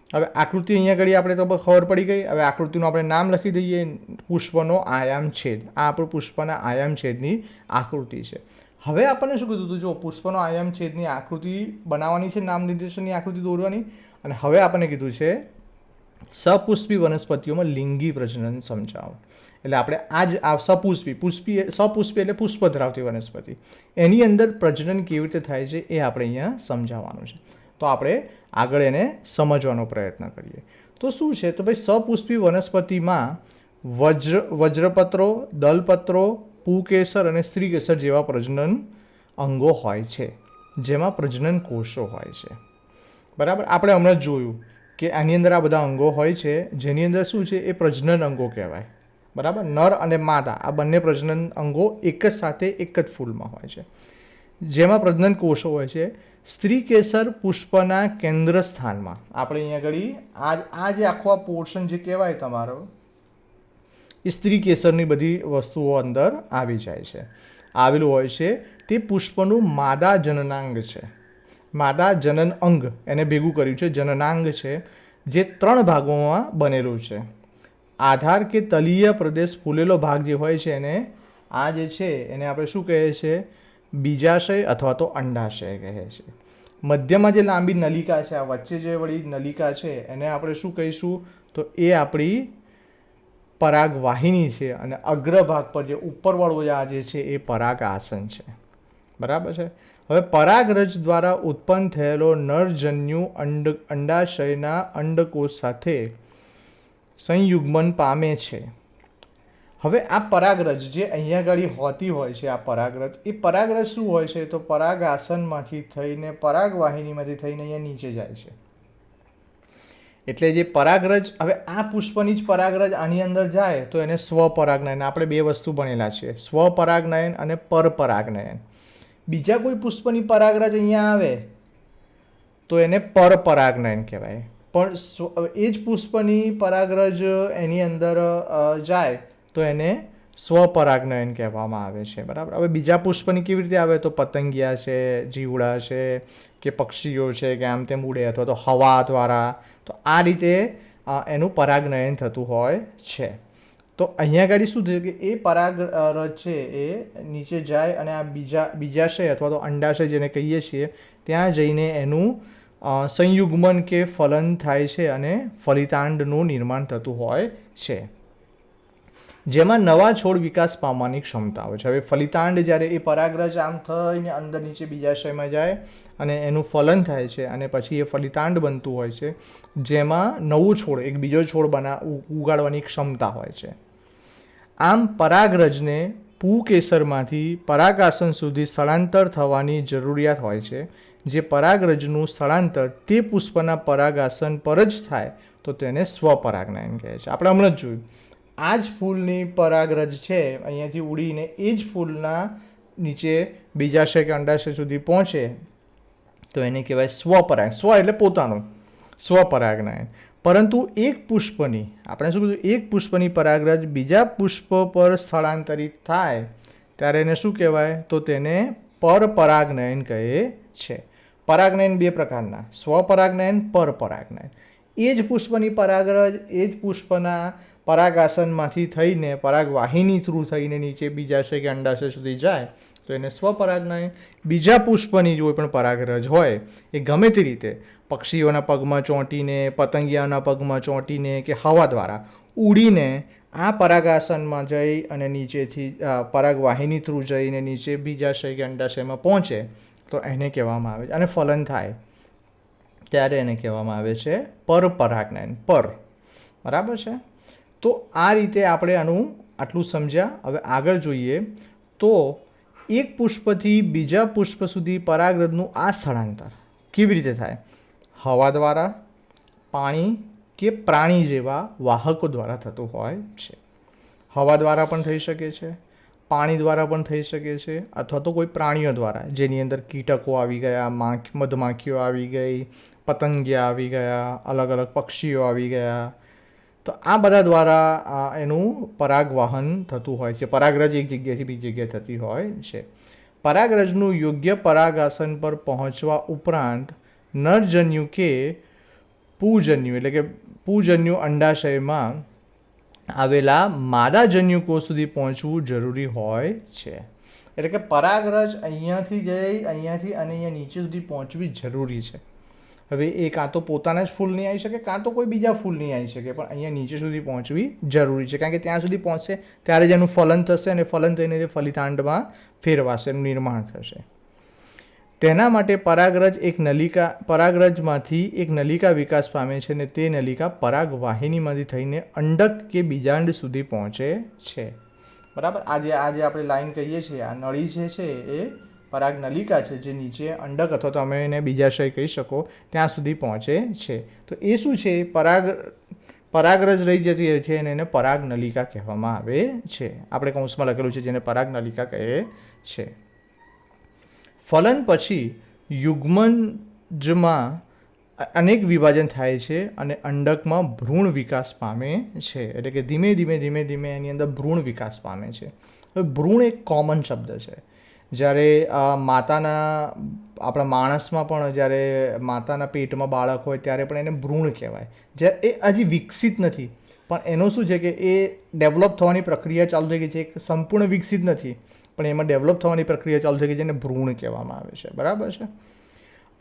હવે આકૃતિ અહીંયા ઘડી આપણે તો ખબર પડી ગઈ. હવે આકૃતિનું આપણે નામ લખી દઈએ, પુષ્પનો આયામ છેદ. આ આપણું પુષ્પના આયામ છેદની આકૃતિ છે. હવે આપણને શું કીધું હતું, જો પુષ્પનો આયામ છેદની આકૃતિ બનાવવાની છે, નામ નિર્દેશનની આકૃતિ દોરવાની. અને હવે આપણને કીધું છે સપુષ્પી વનસ્પતિઓમાં લિંગી પ્રજનન સમજાવો. એટલે આપણે આ જ સપુષ્પી એટલે પુષ્પ ધરાવતી વનસ્પતિ એની અંદર પ્રજનન કેવી રીતે થાય છે એ આપણે અહીંયા સમજાવવાનું છે. તો આપણે આગળ એને સમજવાનો પ્રયત્ન કરીએ. તો શું છે તો ભાઈ સપુષ્પી વનસ્પતિમાં વજ્રપત્રો, દલપત્રો, પુકેસર અને સ્ત્રીકેસર જેવા પ્રજનન અંગો હોય છે, જેમાં પ્રજનન કોષો હોય છે. બરાબર. આપણે હમણાં જોયું કે આની અંદર આ બધા અંગો હોય છે જેની અંદર શું છે એ પ્રજનન અંગો કહેવાય. બરાબર. નર અને માદા આ બંને પ્રજનન અંગો એક જ સાથે એક જ ફૂલમાં હોય છે, જેમાં પ્રજનન કોષો હોય છે. સ્ત્રી કેસર પુષ્પના કેન્દ્ર સ્થાનમાં આપણે અહીંયા આગળ આ જે આખો આ પોર્શન જે કહેવાય તમારો એ સ્ત્રી કેસરની બધી વસ્તુઓ અંદર આવી જાય છે, આવેલું હોય છે. તે પુષ્પનું માદા જનનાંગ છે. માદા જનન અંગ એને ભેગું કર્યું છે, જનનાંગ છે, જે 3 ભાગોમાં બનેલું છે. આધાર કે તલીય પ્રદેશ ફૂલેલો ભાગ જે હોય છે એને આ જે છે એને આપણે શું કહે છે બીજાશય અથવા તો અંડાશય કહે છે. મધ્યમાં જે લાંબી નલિકા છે, આ વચ્ચે જે વળી નલિકા છે એને આપણે શું કહીશું તો એ આપણી પરાગવાહિની છે. અને અગ્રભાગ પર જે ઉપરવાળું આ જે છે એ પરાગાસન છે. બરાબર છે. હવે પરાગરજ દ્વારા ઉત્પન્ન થયેલો નરજન્યુ અંડાશયના અંડકોષ સાથે સંયુગ્મન પામે છે. હવે આ પરાગરજ જે અહીંયા આગળ હોતી હોય છે, આ પરાગરજ, એ પરાગરજ શું હોય છે તો પરાગાસનમાંથી થઈને પરાગવાહિનીમાંથી થઈને અહીંયા નીચે જાય છે. એટલે જે પરાગરજ, હવે આ પુષ્પની જ પરાગરજ આની અંદર જાય તો એને સ્વપરાગનયન, આપણે 2 વસ્તુ ભણેલા છે, સ્વપરાગનયન અને પરપરાગનયન. બીજા કોઈ પુષ્પની પરાગરજ અહીંયા આવે તો એને પરપરાગનયન કહેવાય. પણ એ જ પુષ્પની પરાગરજ એની અંદર જાય તો એને સ્વપરાગનયન કહેવામાં આવે છે. બરાબર. હવે બીજા પુષ્પની કેવી રીતે આવે તો પતંગિયા છે, જીવડા છે કે પક્ષીઓ છે કે આમ તેમ ઉડે અથવા તો હવા દ્વારા, તો આ રીતે એનું પરાગનયન થતું હોય છે. તો અહીંયા આગળ શું થયું કે એ પરાગરજ છે એ નીચે જાય અને આ બીજાશય અથવા તો અંડાશય જેને કહીએ છીએ ત્યાં જઈને એનું સંયુગ્મન કે ફલન થાય છે અને ફલિતાંડનું નિર્માણ થતું હોય છે. જેમાં નવા છોડ વિકાસ પામવાની ક્ષમતા હોય છે. હવે ફલિતાંડ જ્યારે એ પરાગરજ આમ થઈને અંદર નીચે બીજાશયમાં જાય અને એનું ફલન થાય છે અને પછી એ ફલિતાંડ બનતું હોય છે, જેમાં નવું છોડ એક બીજો છોડ ઉગાડવાની ક્ષમતા હોય છે. આમ પરાગરજને પુકેસરમાંથી પરાગાસન સુધી સ્થળાંતર થવાની જરૂરિયાત હોય છે. જે પરાગરજનું સ્થળાંતર તે પુષ્પના પરાગાસન પર જ થાય તો તેને સ્વપરાગનયન કહે છે. આપણે હમણાં જ જોયું, આ જ ફૂલની પરાગરજ છે અહીંયાથી ઉડીને એ જ ફૂલના નીચે બીજાશય કે અંડાશય સુધી પહોંચે તો એને કહેવાય સ્વપરાગ. સ્વ એટલે પોતાનું, સ્વપરાગનયન. પરંતુ એક પુષ્પની, આપણે શું કીધું, એક પુષ્પની પરાગરજ બીજા પુષ્પ પર સ્થળાંતરિત થાય ત્યારે એને શું કહેવાય, તો તેને પરપરાગનયન કહે છે. પરાગનયન બે પ્રકારના, સ્વપરાગનયન, પરપરાગનયન. એ જ પુષ્પની પરાગરજ એ જ પુષ્પના પરાગાસનમાંથી થઈને પરાગવાહિની થ્રુ થઈને નીચે બીજાશય કે અંડાશય સુધી જાય તો એને સ્વપરાગનયન. બીજા પુષ્પની કોઈ પણ પરાગરજ હોય એ ગમે તે રીતે પક્ષીઓના પગમાં ચોંટીને, પતંગિયાના પગમાં ચોંટીને કે હવા દ્વારા ઉડીને આ પરાગાસનમાં જઈ અને નીચેથી પરાગવાહિની થ્રુ જઈને નીચે બીજાશય કે અંડાશયમાં પહોંચે તો એને કહેવામાં આવે છે, અને ફલન થાય ત્યારે એને કહેવામાં આવે છે પરપરાગનયન. પર, બરાબર છે. તો આ રીતે આપણે આનું આટલું સમજ્યા. હવે આગળ જોઈએ તો એક પુષ્પથી બીજા પુષ્પ સુધી પરાગરજનું આ સ્થળાંતર કેવી રીતે થાય? હવા દ્વારા, પાણી કે પ્રાણી જેવા વાહકો દ્વારા થતું હોય છે. હવા દ્વારા પણ થઈ શકે છે, પાણી દ્વારા પણ થઈ શકે છે, અથવા તો કોઈ પ્રાણીઓ દ્વારા, જેની અંદર કીટકો આવી ગયા, મધમાખીઓ આવી ગઈ, પતંગિયા આવી ગયા, અલગ અલગ પક્ષીઓ આવી ગયા. તો આ બધા દ્વારા એનું પરાગવાહન થતું હોય છે. પરાગરજ એક જગ્યાએથી બીજી જગ્યાએ થતી હોય છે. પરાગરજનું યોગ્ય પરાગાસન પર પહોંચવા ઉપરાંત નરજન્યુ કે પૂજન્યુ એટલે કે પૂજન્યુ અંડાશયમાં આવેલા માદાજન્યુ કોષ સુધી પહોંચવું જરૂરી હોય છે. એટલે કે પરાગરજ અહીંયાથી જઈ અહીંયાથી અને અહીંયા નીચે સુધી પહોંચવી જરૂરી છે. હવે એ કાં તો પોતાના જ ફૂલ નહીં આવી શકે, કાં તો કોઈ બીજા ફૂલ નહીં આવી શકે, પણ અહીંયા નીચે સુધી પહોંચવી જરૂરી છે. કારણ કે ત્યાં સુધી પહોંચશે ત્યારે જ એનું ફલન થશે અને ફલન થઈને તે ફલિતાંડમાં ફેરવાશે, એનું નિર્માણ થશે. તેના માટે પરાગરજમાંથી એક નલિકા વિકાસ પામે છે અને તે નલિકા પરાગવાહિનીમાંથી થઈને અંડક કે બીજાંડ સુધી પહોંચે છે. બરાબર. આજે આપણે લાઈન કહીએ છીએ, આ નળી જે છે એ પરાગ નલિકા છે, જે નીચે અંડક અથવા તો અમે એને બીજાશય કહી શકો ત્યાં સુધી પહોંચે છે. તો એ શું છે? પરાગરજ રહી જતી હોય છે અને એને પરાગ નલિકા કહેવામાં આવે છે. આપણે કૌંસમાં લખેલું છે જેને પરાગ નલિકા કહે છે. ફલન પછી યુગ્મજમાં અનેક વિભાજન થાય છે અને અંડકમાં ભ્રૂણ વિકાસ પામે છે. એટલે કે ધીમે ધીમે એની અંદર ભ્રૂણ વિકાસ પામે છે. હવે ભ્રૂણ એક કોમન શબ્દ છે. જ્યારે આપણા માણસમાં પણ જ્યારે માતાના પેટમાં બાળક હોય ત્યારે પણ એને ભ્રૂણ કહેવાય. જ્યારે એ હજી વિકસિત નથી, પણ એનું શું છે કે એ ડેવલપ થવાની પ્રક્રિયા ચાલુ થઈ ગઈ છે. એક સંપૂર્ણ વિકસિત નથી, પણ એમાં ડેવલપ થવાની પ્રક્રિયા ચાલુ થઈ ગઈ છે, જેને ભ્રૂણ કહેવામાં આવે છે. બરાબર છે.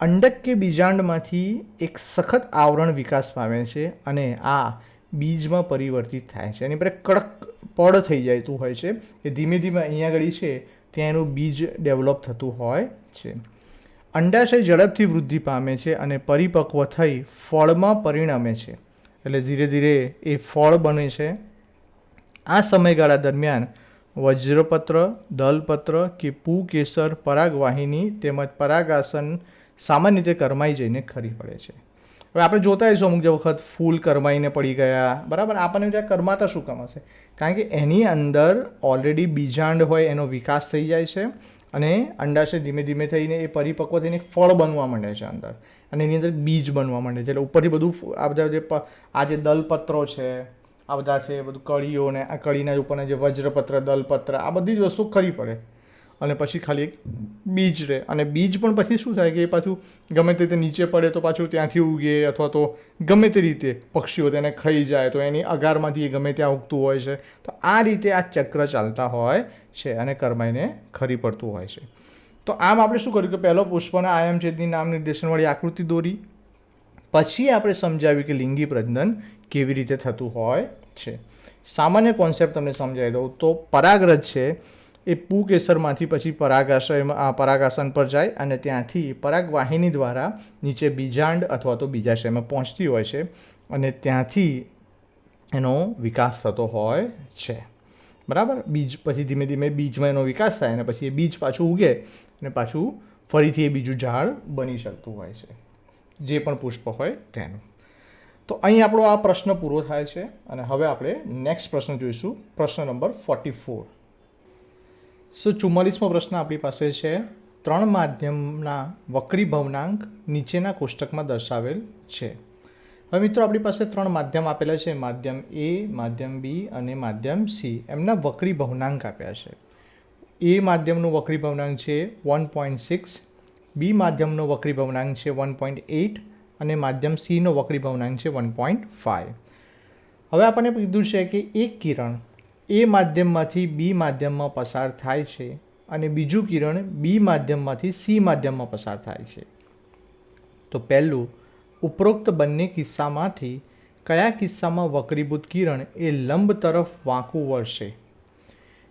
અંડક કે બીજાંડમાંથી એક સખત આવરણ વિકાસ પામે છે અને આ બીજમાં પરિવર્તિત થાય છે. એની પર કડક પડ થઈ જતું હોય છે. એ ધીમે ધીમે અહીંયા આગળ છે ત્યાં એનું બીજ ડેવલપ થતું હોય છે. અંડાશય ઝડપથી વૃદ્ધિ પામે છે અને પરિપક્વ થઈ ફળમાં પરિણમે છે. એટલે ધીરે ધીરે એ ફળ બને છે. આ સમયગાળા દરમિયાન વજ્રપત્ર, દલપત્ર કે પુકેસર પરાગવાહિની તેમજ પરાગાસન સામાન્ય રીતે કરમાઈ જઈને ખરી પડે છે. હવે આપણે જોતા હોઈશું અમુક જે વખત ફૂલ કરમાઈને પડી ગયા, બરાબર. આપણને ત્યાં કરમાતા શું કામ હશે? કારણ કે એની અંદર ઓલરેડી બીજાંડ હોય, એનો વિકાસ થઈ જાય છે અને અંડાશય ધીમે ધીમે થઈને એ પરિપક્વ થઈને એક ફળ બનવા માંડે છે અંદર, અને એની અંદર બીજ બનવા માંડે છે. એટલે ઉપરથી બધું આ બધા આ જે દલપત્રો છે, આ બધા છે, બધું કળીઓ ને આ કળીના ઉપરના જે વજ્રપત્ર, દલપત્ર, આ બધી જ વસ્તુ ખરી પડે અને પછી ખાલી એક બીજ રહે. અને બીજ પણ પછી શું થાય કે એ પાછું ગમે તે રીતે નીચે પડે તો પાછું ત્યાંથી ઉગે, અથવા તો ગમે તે રીતે પક્ષીઓ તેને ખાઈ જાય તો એની અગારમાંથી એ ગમે ત્યાં ઉગતું હોય છે. તો આ રીતે આ ચક્ર ચાલતા હોય છે અને કરમાઈને ખરી પડતું હોય છે. તો આમ આપણે શું કર્યું કે પહેલો પુષ્પના આયામછેદની નામ નિર્દેશનવાળી આકૃતિ દોરી, પછી આપણે સમજાવ્યું કે લિંગી પ્રજનન કેવી રીતે થતું હોય છે. સામાન્ય કોન્સેપ્ટ તમને સમજાવી દઉં તો પરાગરજ છે એ પુકેસરમાંથી પછી પરાગાસન પર જાય અને ત્યાંથી પરાગવાહિની દ્વારા નીચે બીજાંડ અથવા તો બીજાશયમાં પહોંચતી હોય છે અને ત્યાંથી એનો વિકાસ થતો હોય છે. બરાબર. બીજ પછી ધીમે ધીમે બીજમાં એનો વિકાસ થાય અને પછી એ બીજ પાછું ઉગે અને પાછું ફરીથી એ બીજું ઝાડ બની શકતું હોય છે, જે પણ પુષ્પ હોય તેનું. તો અહીં આપણો આ પ્રશ્ન પૂરો થાય છે અને હવે આપણે નેક્સ્ટ પ્રશ્ન જોઈશું, પ્રશ્ન નંબર 44. 44મો પ્રશ્ન આપણી પાસે છે. 3 માધ્યમના વક્રીભવનાંક નીચેના કોષ્ટકમાં દર્શાવેલ છે. હવે મિત્રો આપણી પાસે 3 માધ્યમ આપેલા છે, માધ્યમ A, માધ્યમ B અને માધ્યમ C. એમના વક્રીભવનાંક આપ્યા છે. A માધ્યમનો વક્રીભવનાંક છે 1.6, B માધ્યમનો વક્રીભવનાંક છે 1.8 અને માધ્યમ Cનો વક્રીભવનાંક છે 1.5. હવે આપણને કીધું છે કે એક કિરણ A માધ્યમમાંથી B માધ્યમમાં પસાર થાય છે અને બીજું કિરણ B માધ્યમમાંથી C માધ્યમમાં પસાર થાય છે. તો પહેલું, ઉપરોક્ત બંને કિસ્સામાંથી કયા કિસ્સામાં વક્રીભૂત કિરણ એ લંબ તરફ વાંકું વળશે?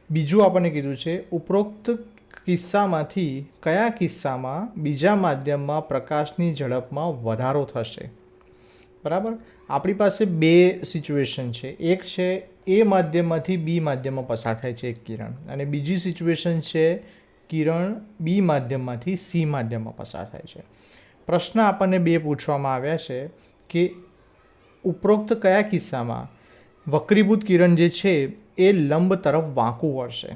બીજું આપણને કીધું છે ઉપરોક્ત કિસ્સામાંથી કયા કિસ્સામાં બીજા માધ્યમમાં પ્રકાશની ઝડપમાં વધારો થશે? બરાબર. આપણી પાસે બે સિચ્યુએશન છે. એક છે A માધ્યમમાંથી B માધ્યમમાં પસાર થાય છે એક કિરણ, અને બીજી સિચ્યુએશન છે કિરણ B માધ્યમમાંથી C માધ્યમમાં પસાર થાય છે. પ્રશ્ન આપણને બે પૂછવામાં આવ્યા છે કે ઉપરોક્ત કયા કિસ્સામાં વક્રીભૂત કિરણ જે છે એ લંબ તરફ વાંકું વળશે,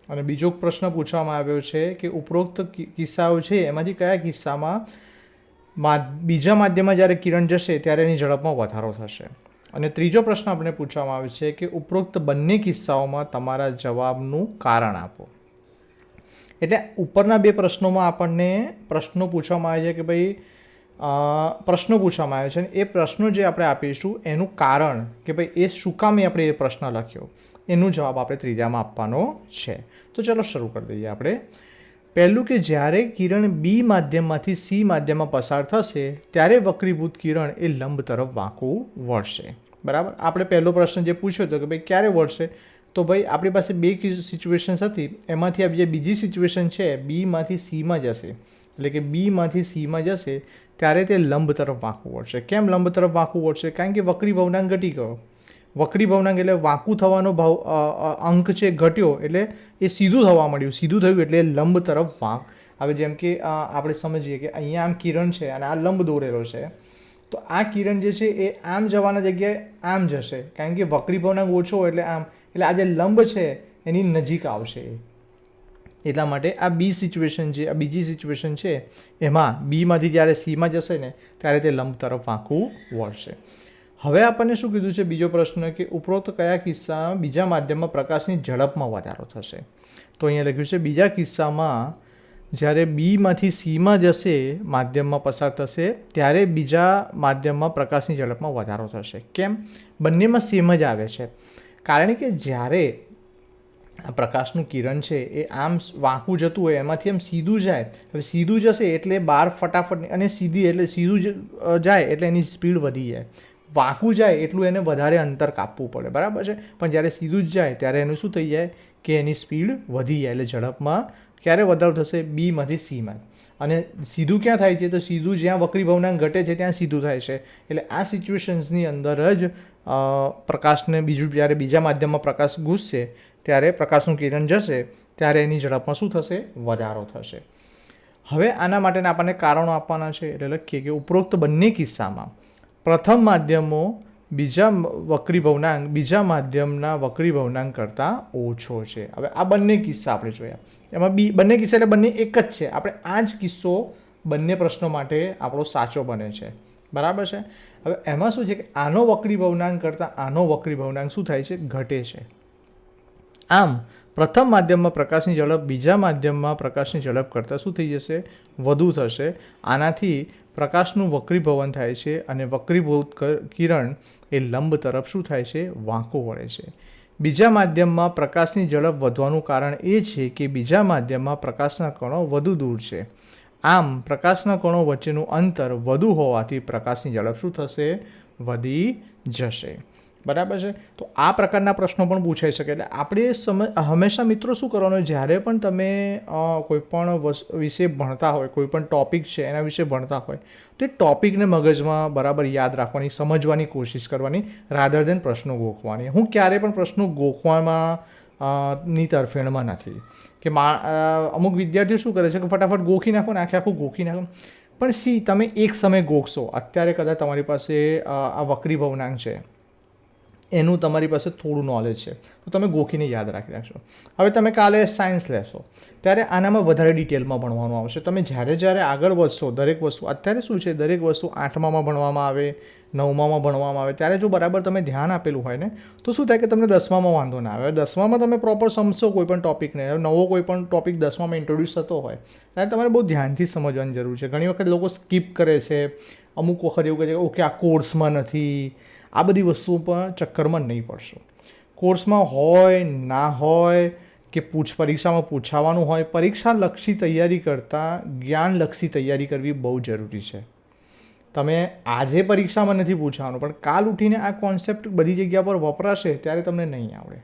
અને બીજો પ્રશ્ન પૂછવામાં આવ્યો છે કે ઉપરોક્ત કિસ્સાઓ છે એમાંથી કયા કિસ્સામાં બીજા માધ્યમમાં જ્યારે કિરણ જશે ત્યારે એની ઝડપમાં વધારો થશે. અને ત્રીજો પ્રશ્ન આપણે પૂછવામાં આવે છે કે ઉપરોક્ત બંને કિસ્સાઓમાં તમારા જવાબનું કારણ આપો. એટલે ઉપરના બે પ્રશ્નોમાં આપણને પ્રશ્નો પૂછવામાં આવે છે કે ભાઈ પ્રશ્નો પૂછવામાં આવે છે અને એ પ્રશ્નો જે આપણે આપીશું એનું કારણ કે ભાઈ એ શું કામે આપણે એ પ્રશ્ન લખ્યો એનું જવાબ આપણે ત્રીજામાં આપવાનો છે. તો ચલો શરૂ કરી દઈએ આપણે. પહેલું કે જ્યારે કિરણ B માધ્યમમાંથી C માધ્યમમાં પસાર થશે ત્યારે વક્રીભૂત કિરણ એ લંબ તરફ વાંકું વળશે. બરાબર. આપણે પહેલો પ્રશ્ન જે પૂછ્યો હતો કે ભાઈ ક્યારે વળશે, તો ભાઈ આપણી પાસે બે સિચ્યુએશન્સ હતી, એમાંથી આ જે બીજી સિચ્યુએશન છે બીમાંથી Cમાં જશે, એટલે કે બીમાંથી Cમાં જશે ત્યારે તે લંબ તરફ વાંકું વળશે. કેમ લંબ તરફ વાંકું વળશે? કારણ કે વક્રીભવનાંક ઘટી ગયો. વક્રીભવનાંક એટલે વાંકું થવાનો અંક છે ઘટ્યો, એટલે એ સીધું થવા મળ્યું. સીધું થયું એટલે લંબ તરફ વાંક. હવે જેમ કે આપણે સમજીએ કે અહીંયા આમ કિરણ છે અને આ લંબ દોરેલો છે, તો આ કિરણ જે છે એ આમ જવાના જગ્યાએ આમ જશે, કારણ કે વક્રીભવનાંક ઓછો એટલે આમ, એટલે આ જે લંબ છે એની નજીક આવશે. એટલા માટે આ બી સિચ્યુએશન છે, આ બીજી સિચ્યુએશન છે, એમાં બીમાંથી જ્યારે Cમાં જશે ને ત્યારે તે લંબ તરફ વાંકું વળશે. હવે આપણને શું કીધું છે બીજો પ્રશ્ન કે ઉપરોક્ત કયા કિસ્સામાં બીજા માધ્યમમાં પ્રકાશની ઝડપમાં વધારો થશે? તો અહીંયા લખ્યું છે બીજા કિસ્સામાં જ્યારે બીમાંથી Cમાં જશે, માધ્યમમાં પસાર થશે ત્યારે બીજા માધ્યમમાં પ્રકાશની ઝડપમાં વધારો થશે. કેમ? બંનેમાં સેમ જ આવે છે. કારણ કે જ્યારે પ્રકાશનું કિરણ છે એ આમ વાંકું જતું હોય એમાંથી આમ સીધું જાય, હવે સીધું જશે એટલે બહાર ફટાફટ, અને સીધી એટલે સીધું જાય એટલે એની સ્પીડ વધી જાય. વાંકું જાય એટલું એને વધારે અંતર કાપવું પડે, બરાબર છે. પણ જ્યારે સીધું જ જાય ત્યારે એનું શું થઈ જાય કે એની સ્પીડ વધી જાય, એટલે ઝડપમાં ક્યારે વધારો થશે? બીમાંથી Cમાં. અને સીધું ક્યાં થાય છે? તો સીધું જ્યાં વક્રીભવનાંક ઘટે છે ત્યાં સીધું થાય છે. એટલે આ સિચ્યુએશન્સની અંદર જ પ્રકાશને જ્યારે બીજા માધ્યમમાં પ્રકાશ ઘૂસશે ત્યારે પ્રકાશનું કિરણ જશે ત્યારે એની ઝડપમાં શું થશે? વધારો થશે. હવે આના માટેના આપણને કારણો આપવાના છે, એટલે લખીએ કે ઉપરોક્ત બંને કિસ્સામાં પ્રથમ માધ્યમો બીજા બીજા માધ્યમના વક્રીભવનાંક કરતાં ઓછો છે. હવે આ બંને કિસ્સા આપણે જોયા, એમાં બંને કિસ્સા એટલે બંને એક જ છે. આપણે આ જ કિસ્સો બંને પ્રશ્નો માટે આપણો સાચો બને છે, બરાબર છે. હવે એમાં શું છે કે આનો વક્રીભવનાંક કરતાં આનો વક્રીભવનાંક શું થાય છે? ઘટે છે. આમ પ્રથમ માધ્યમમાં પ્રકાશની ઝડપ બીજા માધ્યમમાં પ્રકાશની ઝડપ કરતાં શું થઈ જશે? વધુ થશે. આનાથી પ્રકાશનું વક્રીભવન થાય છે અને વક્રીભૂત કિરણ એ લંબ તરફ શું થાય છે? વાંકું વળે છે. બીજા માધ્યમમાં પ્રકાશની ઝડપ વધવાનું કારણ એ છે કે બીજા માધ્યમમાં પ્રકાશના કણો વધુ દૂર છે. આમ પ્રકાશના કણો વચ્ચેનું અંતર વધુ હોવાથી પ્રકાશની ઝડપ શું થશે? વધી જશે. બરાબર છે. તો આ પ્રકારના પ્રશ્નો પણ પૂછાઈ શકે. એટલે આપણે હંમેશા મિત્રો શું કરવાનું, જ્યારે પણ તમે કોઈ પણ વિશે ભણતા હોય, કોઈ પણ ટૉપિક છે એના વિશે ભણતા હોય, તો એ ટૉપિકને મગજમાં બરાબર યાદ રાખવાની, સમજવાની કોશિશ કરવાની, રાધર દેન પ્રશ્નો ગોખવાની. હું ક્યારેય પણ પ્રશ્નો ગોખવામાં ની તરફેણમાં નથી કે અમુક વિદ્યાર્થીઓ શું કરે છે કે ફટાફટ ગોખી નાખો ને આખું ગોખી નાખો. પણ તમે એક સમય ગોખશો. અત્યારે કદાચ તમારી પાસે આ વક્રી ભવનાંક છે, એનું તમારી પાસે થોડું નોલેજ છે, તો તમે ગોખીને યાદ રાખી રાખશો. હવે તમે કાલે સાયન્સ લેશો ત્યારે આનામાં વધારે ડિટેલમાં ભણવાનું આવશે. તમે જ્યારે આગળ વધશો, દરેક વસ્તુ અત્યારે શું છે, દરેક વસ્તુ 8મામાં ભણવામાં આવે, 9મામાં ભણવામાં આવે, ત્યારે જો બરાબર તમે ધ્યાન આપેલું હોય ને તો શું થાય કે તમને 10મામાં વાંધો ના આવે. 10મામાં તમે પ્રોપર સમજશો કોઈ પણ ટૉપિકને. નવો કોઈ પણ ટૉપિક 10મામાં ઇન્ટ્રોડ્યુસ થતો હોય ત્યારે તમારે બહુ ધ્યાનથી સમજવાની જરૂર છે. ઘણી વખત લોકો સ્કીપ કરે છે, અમુક વખત એવું કહે છે કે ઓકે આ કોર્સમાં નથી. આ બધી વસ્તુઓ પણ ચક્કરમાં નહીં પડશો. કોર્સમાં હોય ના હોય કે પરીક્ષામાં પૂછાવાનું હોય, પરીક્ષાલક્ષી તૈયારી કરતાં જ્ઞાનલક્ષી તૈયારી કરવી બહુ જરૂરી છે. તમે આજે પરીક્ષામાં નથી પૂછવાનું, પણ કાલ ઉઠીને આ કોન્સેપ્ટ બધી જગ્યા પર વપરાશે ત્યારે તમને નહીં આવડે.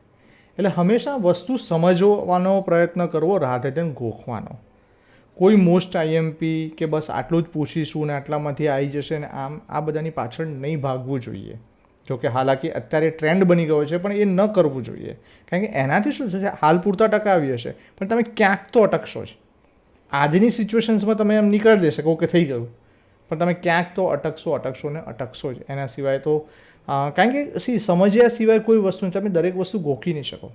એટલે હંમેશા વસ્તુ સમજવાનો પ્રયત્ન કરવો રાધર દેન ગોખવાનો. કોઈ મોસ્ટ આઈએમપી કે બસ આટલું જ પૂછીશું ને આટલામાંથી આવી જશે ને આ બધાની પાછળ નહીં ભાગવું જોઈએ. જોકે હાલાકી અત્યારે ટ્રેન્ડ બની ગયો છે, પણ એ ન કરવું જોઈએ. કારણ કે એનાથી શું થશે, હાલ પૂરતા ટકાવી હશે પણ તમે ક્યાંક તો અટકશો જ. આજની સિચ્યુએશન્સમાં તમે એમ નીકળી દેશે કે ઓકે થઈ ગયું, પણ તમે ક્યાંક તો અટકશો જ. એના સિવાય તો કારણ કે સમજ્યા સિવાય કોઈ વસ્તુ તમે દરેક વસ્તુ ગોખી નહીં શકો.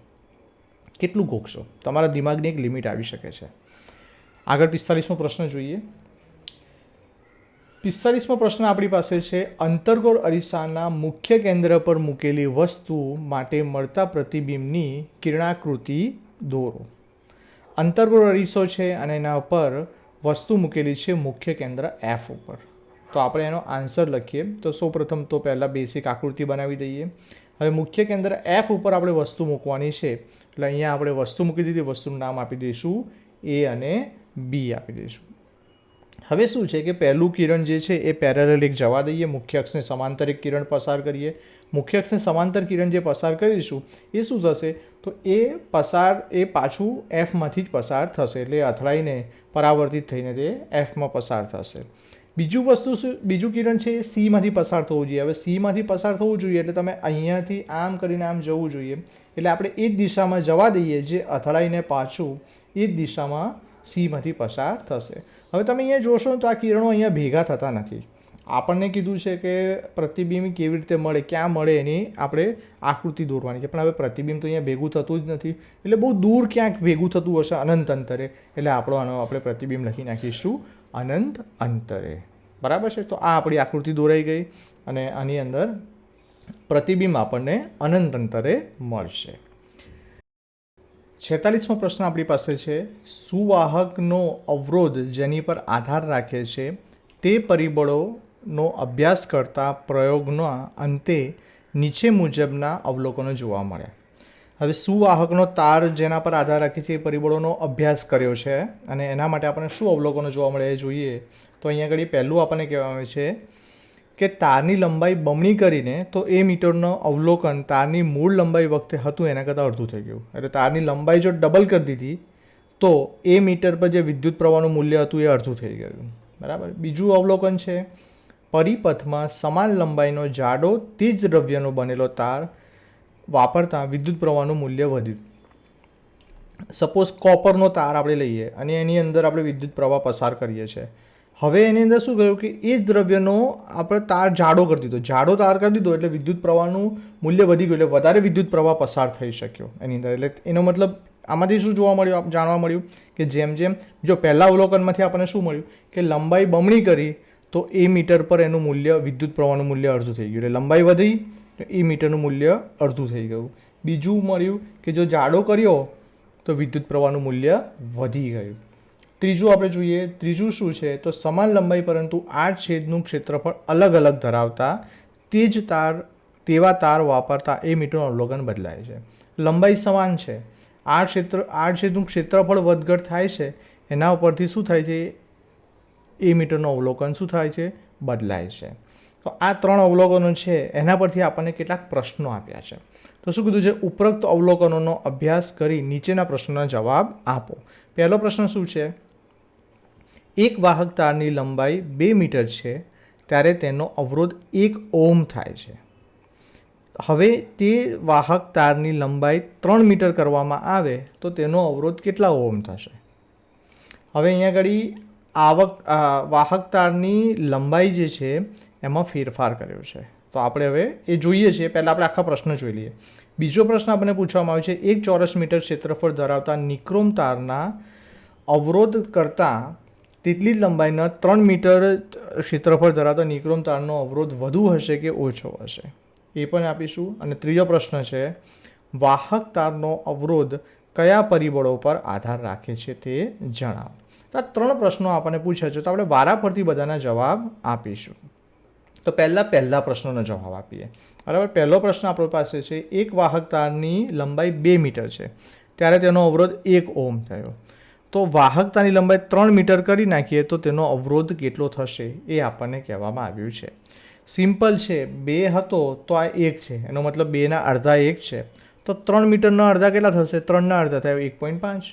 કેટલું ગોખશો, તમારા દિમાગની એક લિમિટ આવી શકે છે. આગળ 45મો પ્રશ્ન જોઈએ. 45મો પ્રશ્ન આપણી પાસે છે, અંતર્ગોળ અરીસાના મુખ્ય કેન્દ્ર પર મૂકેલી વસ્તુ માટે મળતા પ્રતિબિંબની કિરણાકૃતિ દોરો. અંતર્ગોળ અરીસો છે અને એના પર વસ્તુ મૂકેલી છે મુખ્ય કેન્દ્ર F ઉપર. તો આપણે એનો આન્સર લખીએ. તો સૌપ્રથમ તો પહેલાં બેસિક આકૃતિ બનાવી દઈએ. હવે મુખ્ય કેન્દ્ર F ઉપર આપણે વસ્તુ મૂકવાની છે, એટલે અહીંયા આપણે વસ્તુ મૂકી દીધી. વસ્તુનું નામ આપી દઈશું A અને B આપી દઈશું. હવે શું છે કે પહેલું કિરણ જે છે એ પેરેલલ એક જવા દઈએ, મુખ્ય અક્ષને સમાંતર એક કિરણ પસાર કરીએ. મુખ્ય અક્ષને સમાંતર કિરણ જે પસાર કરીશું એ શું થશે, તો એ પાછું Fમાંથી જ પસાર થશે. એટલે અથડાઈને પરાવર્તિત થઈને તે Fમાં પસાર થશે. બીજું કિરણ છે એ Cમાંથી પસાર થવું જોઈએ. હવે Cમાંથી પસાર થવું જોઈએ એટલે તમે અહીંયાથી આમ કરીને આમ જવું જોઈએ. એટલે આપણે એ જ દિશામાં જવા દઈએ, જે અથડાઈને પાછું એ જ દિશામાં Cમાંથી પસાર થશે. હવે તમે અહીંયા જોશો તો આ કિરણો અહીંયા ભેગા થતા નથી. આપણને કીધું છે કે પ્રતિબિંબ કેવી રીતે મળે, ક્યાં મળે એની આપણે આકૃતિ દોરવાની છે, પણ હવે પ્રતિબિંબ તો અહીંયા ભેગું થતું જ નથી. એટલે બહુ દૂર ક્યાંક ભેગું થતું હશે અનંત અંતરે. એટલે આપણે પ્રતિબિંબ લખી નાખીશું અનંત અંતરે. બરાબર છે. તો આ આપણી આકૃતિ દોરાઈ ગઈ અને આની અંદર પ્રતિબિંબ આપણને અનંત અંતરે મળશે. 46મો પ્રશ્ન આપણી પાસે છે, સુવાહકનો અવરોધ જેની પર આધાર રાખે છે તે પરિબળોનો અભ્યાસ કરતા પ્રયોગના અંતે નીચે મુજબના અવલોકનો જોવા મળ્યા. હવે સુવાહકનો તાર જેના પર આધાર રાખે છે એ પરિબળોનો અભ્યાસ કર્યો છે અને એના માટે આપણને શું અવલોકનો જોવા મળે એ જોઈએ. તો અહીંયા આગળ પહેલું આપણને કહેવામાં આવે છે કે તારની લંબાઈ બમણી કરીને તો એ મીટરનો અવલોકન તારની મૂળ લંબાઈ વખતે હતું એના કરતાં અડધું થઈ ગયું. એટલે તારની લંબાઈ જો ડબલ કરી દીધી તો એ મીટર પર જે વિદ્યુત પ્રવાહનું મૂલ્ય હતું એ અડધું થઈ ગયું. બરાબર. બીજું અવલોકન છે, પરિપથમાં સમાન લંબાઈનો જાડો તે જ દ્રવ્યનો બનેલો તાર વાપરતા વિદ્યુત પ્રવાહનું મૂલ્ય વધ્યું. સપોઝ કોપરનો તાર આપણે લઈએ અને એની અંદર આપણે વિદ્યુત પ્રવાહ પસાર કરીએ છીએ. હવે એની અંદર શું કહ્યું કે એ જ દ્રવ્યનો આપણે તાર જાડો કરી દીધો. જાડો તાર કરી દીધો એટલે વિદ્યુત પ્રવાહનું મૂલ્ય વધી ગયું, એટલે વધારે વિદ્યુત પ્રવાહ પસાર થઈ શક્યો એની અંદર. એટલે એનો મતલબ આમાંથી શું જોવા મળ્યું, જાણવા મળ્યું કે જેમ જો પહેલા અવલોકનમાંથી આપણને શું મળ્યું કે લંબાઈ બમણી કરી તો એ મીટર પર એનું મૂલ્ય, વિદ્યુત પ્રવાહનું મૂલ્ય અડધું થઈ ગયું. એટલે લંબાઈ વધી તો એ મીટરનું મૂલ્ય અડધું થઈ ગયું. બીજું મળ્યું કે જો જાડો કર્યો તો વિદ્યુત પ્રવાહનું મૂલ્ય વધી ગયું. ત્રીજું આપણે જોઈએ, ત્રીજું શું છે તો સમાન લંબાઈ પરંતુ 8 છેદનું ક્ષેત્રફળ અલગ અલગ ધરાવતા તેવા તાર વાપરતા એ મીટરનું અવલોકન બદલાય છે. લંબાઈ સમાન છે, 8 છેદનું ક્ષેત્રફળ વધઘટ થાય છે, એના ઉપરથી શું થાય છે, એ મીટરનું અવલોકન શું થાય છે, બદલાય છે. તો આ 3 અવલોકનો છે એના પરથી આપણને કેટલાક પ્રશ્નો આપ્યા છે. તો શું કીધું છે? ઉપરોક્ત અવલોકનોનો અભ્યાસ કરી નીચેના પ્રશ્નોના જવાબ આપો. પહેલો પ્રશ્ન શું છે? એક વાહક તારની લંબાઈ 2 મીટર છે ત્યારે તેનો અવરોધ 1 ઓહ્મ થાય છે. હવે તે વાહક તારની લંબાઈ 3 મીટર કરવામાં આવે તો તેનો અવરોધ કેટલા ઓહ્મ થશે? હવે અહીંયા આગળ વાહક તારની લંબાઈ જે છે એમાં ફેરફાર કર્યો છે. તો આપણે હવે એ જોઈએ છીએ. પહેલાં આપણે આખા પ્રશ્ન જોઈ લઈએ. બીજો પ્રશ્ન આપણને પૂછવામાં આવ્યો છે, 1 ચોરસ મીટર ક્ષેત્રફળ ધરાવતા નિક્રોમ તારના અવરોધ કરતાં તેટલી જ લંબાઈના 3 મીટર ક્ષેત્રફળ ધરાવતા નિક્રોમ તારનો અવરોધ વધુ હશે કે ઓછો હશે? એ પણ આપીશું. અને ત્રીજો પ્રશ્ન છે, વાહક તારનો અવરોધ કયા પરિબળો પર આધાર રાખે છે તે જણાવો. તો આ 3 પ્રશ્નો આપણને પૂછ્યા છે, તો આપણે વારાફરતી બધાના જવાબ આપીશું. તો પહેલા પ્રશ્નોનો જવાબ આપીએ. બરાબર. પહેલો પ્રશ્ન આપણી પાસે છે, એક વાહક તારની લંબાઈ 2 મીટર છે ત્યારે તેનો અવરોધ 1 ઓહ્મ થયો. તો વાહક તારની લંબાઈ 3 મીટર કરી નાખીએ તો તેનો અવરોધ કેટલો થશે એ આપણને કહેવામાં આવ્યું છે. સિમ્પલ છે. 2 હતો તો આ 1 છે, એનો મતલબ 2ના અડધા 1 છે. તો 3 મીટરના અડધા કેટલા થશે? 3ના અડધા થાય 1.5,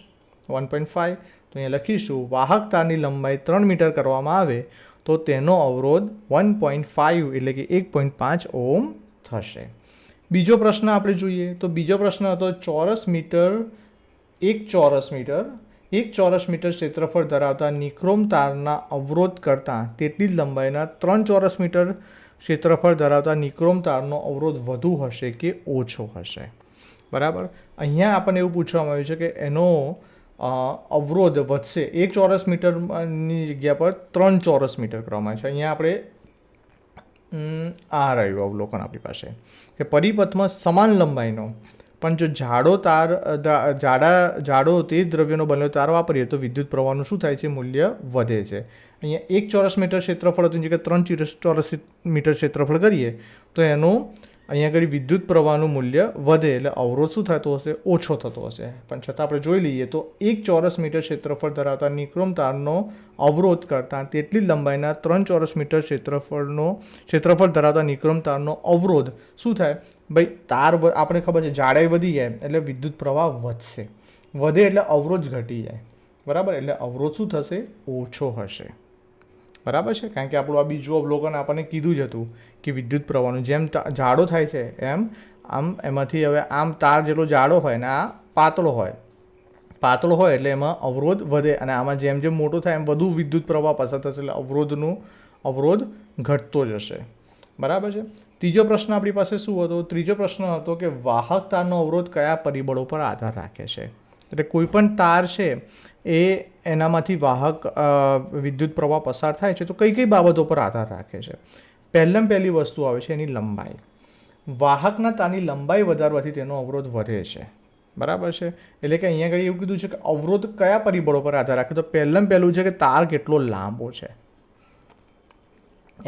1.5. તો અહીંયા લખીશું, વાહક તારની લંબાઈ 3 મીટર કરવામાં આવે તો તેનો અવરોધ 1.5 એટલે કે 1.5 ઓહ્મ થશે. બીજો પ્રશ્ન આપણે જોઈએ. તો બીજો પ્રશ્ન હતો, 1 ચોરસ મીટર ક્ષેત્રફળ ધરાવતા નિક્રોમ તારના અવરોધ કરતાં તેટલી જ લંબાઈના 3 ચોરસ મીટર ક્ષેત્રફળ ધરાવતા નિક્રોમ તારનો અવરોધ વધુ હશે કે ઓછો હશે? બરાબર. અહીંયા આપણને એવું પૂછવામાં આવ્યું છે કે એનો અવરોધ વધશે. 1 ચોરસ મીટરની જગ્યા પર 3 ચોરસ મીટર કરવામાં છે. અહીંયા આપણે આ રહ્યું અવલોકન આપણી પાસે કે પરિપથમાં સમાન લંબાઈનો પણ જો જાડો તેજ દ્રવ્યનો બનેલો તાર વાપરીએ તો વિદ્યુત પ્રવાહનું શું થાય છે? મૂલ્ય વધે છે. અહીંયા 1 ચોરસ મીટર ક્ષેત્રફળ હતું, જગ્યાએ 3 ચોરસ મીટર ક્ષેત્રફળ કરીએ તો એનું અહીંયા આગળ વિદ્યુત પ્રવાહનું મૂલ્ય વધે એટલે અવરોધ શું થતો હશે? ઓછો થતો હશે. પણ છતાં આપણે જોઈ લઈએ તો 1 ચોરસ મીટર ક્ષેત્રફળ ધરાવતા નિક્રોમ તારનો અવરોધ કરતાં તેટલી જ લંબાઈના 3 ચોરસ મીટર ક્ષેત્રફળ ધરાવતા નિક્રોમ તારનો અવરોધ શું થાય? ભાઈ તાર આપણે ખબર છે જાડાઈ વધી જાય એટલે વિદ્યુત પ્રવાહ વધશે. વધે એટલે અવરોધ ઘટી જાય. બરાબર. એટલે અવરોધ શું થશે? ઓછો હશે. બરાબર છે. કારણ કે આપણું આ બીજું અવલોકન આપણને કીધું જ હતું કે વિદ્યુત પ્રવાહનું જેમ જાડો થાય છે એમ આમ એમાંથી હવે આમ તાર જેટલો જાડો હોય ને આ પાતળો હોય એટલે એમાં અવરોધ વધે અને આમાં જેમ જેમ મોટો થાય એમ વધુ વિદ્યુત પ્રવાહ પસાર થશે એટલે અવરોધ ઘટતો જશે. બરાબર છે. ત્રીજો પ્રશ્ન આપણી પાસે શું હતો? ત્રીજો પ્રશ્ન હતો કે વાહક તારનો અવરોધ કયા પરિબળો પર આધાર રાખે છે? એટલે કોઈ પણ તાર છે એ એનામાંથી વાહક વિદ્યુત પ્રવાહ પસાર થાય છે તો કઈ બાબતો પર આધાર રાખે છે? પહેલી વસ્તુ આવે છે એની લંબાઈ. વાહકના તારની લંબાઈ વધારવાથી તેનો અવરોધ વધે છે. બરાબર છે. એટલે કે અહીંયા આગળ એવું કીધું છે કે અવરોધ કયા પરિબળો પર આધાર રાખે? તો પહેલું છે કે તાર કેટલો લાંબો છે